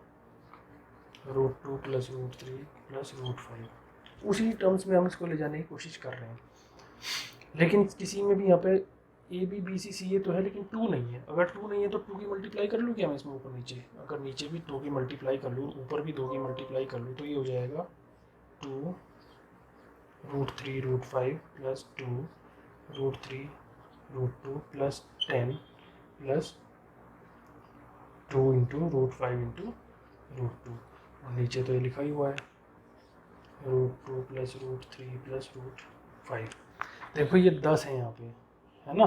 [SPEAKER 1] √2 प्लस √3 प्लस √5। उसी टर्म्स में हम इसको ले जाने की कोशिश कर रहे हैं। लेकिन किसी में भी यहाँ पे ए बी बी सी ए तो है लेकिन 2 नहीं है। अगर 2 नहीं है तो 2 की मल्टीप्लाई कर लूँ क्या मैं इसमें ऊपर नीचे, अगर नीचे भी 2 की मल्टीप्लाई कर लूँ ऊपर भी 2 की मल्टीप्लाई कर लूँ तो ये हो जाएगा 2 √3 √5 plus 2 √3 √2 plus 10 plus 2 into √5 into √2। और नीचे तो ये लिखा ही हुआ है √2 प्लस √3 प्लस √5। देखो ये 10 है यहाँ पे, है ना,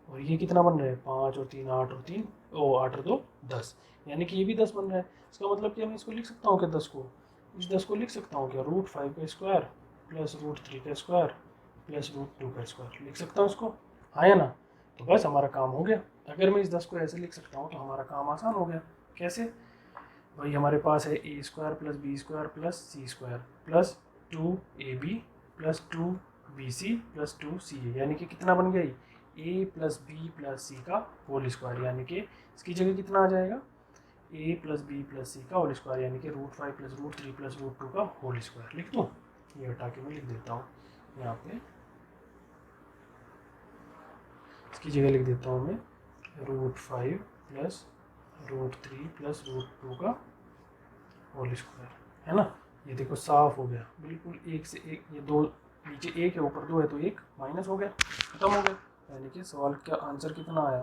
[SPEAKER 1] और ये कितना बन रहा है 5 और 3 8 और 3 8 और 2 10, यानी कि ये भी 10 बन रहा है। इसका मतलब कि मैं इसको लिख सकता हूँ क्या 10 को, इस 10 को लिख सकता हूँ क्या √5 का स्क्वायर प्लस √3 का स्क्वायर प्लस √2 का स्क्वायर, लिख सकता हूँ इसको, हाँ या ना। तो बस हमारा काम हो गया। अगर मैं इस 10 को ऐसे लिख सकता हूँ तो हमारा काम आसान हो गया। कैसे, भाई हमारे पास है a square plus b square plus c square plus 2ab plus 2bc plus 2ca, यानी कि कितना बन गया a plus b plus c का होल स्क्वायर, यानी कि इसकी जगह कितना आ जाएगा ए प्लस बी प्लस सी का होल स्क्वायर, यानी कि √5 प्लस √3 प्लस √2 का होल स्क्वायर। लिख दूँ, ये हटा के मैं लिख देता हूँ यहाँ पे, इसकी जगह लिख देता हूँ मैं √5 प्लस √3 प्लस √2 का होल स्क्वायर, है ना। ये देखो साफ हो गया बिल्कुल, एक से एक, ये 2 नीचे 1 है ऊपर 2 है तो 1 माइनस हो गया, खत्म हो गया। यानी कि सवाल का आंसर कितना आया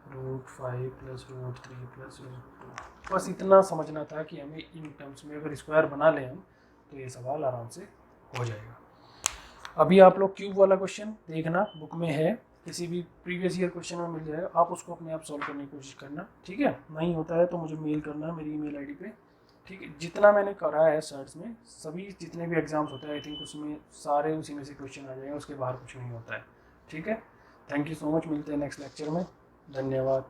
[SPEAKER 1] √5 प्लस √3 प्लस √2। बस इतना समझना था कि हमें इन टर्म्स में अगर स्क्वायर बना लें हम तो ये सवाल आराम से हो जाएगा। अभी आप लोग क्यूब वाला क्वेश्चन देखना, बुक में है, किसी भी प्रीवियस ईयर क्वेश्चन में मिल जाएगा, आप उसको अपने आप सॉल्व करने की कोशिश करना, ठीक है। नहीं होता है तो मुझे मेल करना मेरी ईमेल आईडी पे, ठीक है। जितना मैंने करा है सर्च में, सभी जितने भी एग्जाम्स होते हैं आई थिंक उसमें सारे उसी में से क्वेश्चन आ जाएंगे, उसके बाहर कुछ नहीं होता है, ठीक है। थैंक यू सो मच, मिलते हैं नेक्स्ट लेक्चर में, धन्यवाद।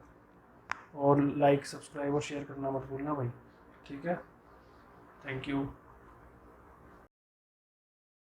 [SPEAKER 1] और लाइक सब्सक्राइब और शेयर करना मत भूलना भाई, ठीक है, थैंक यू।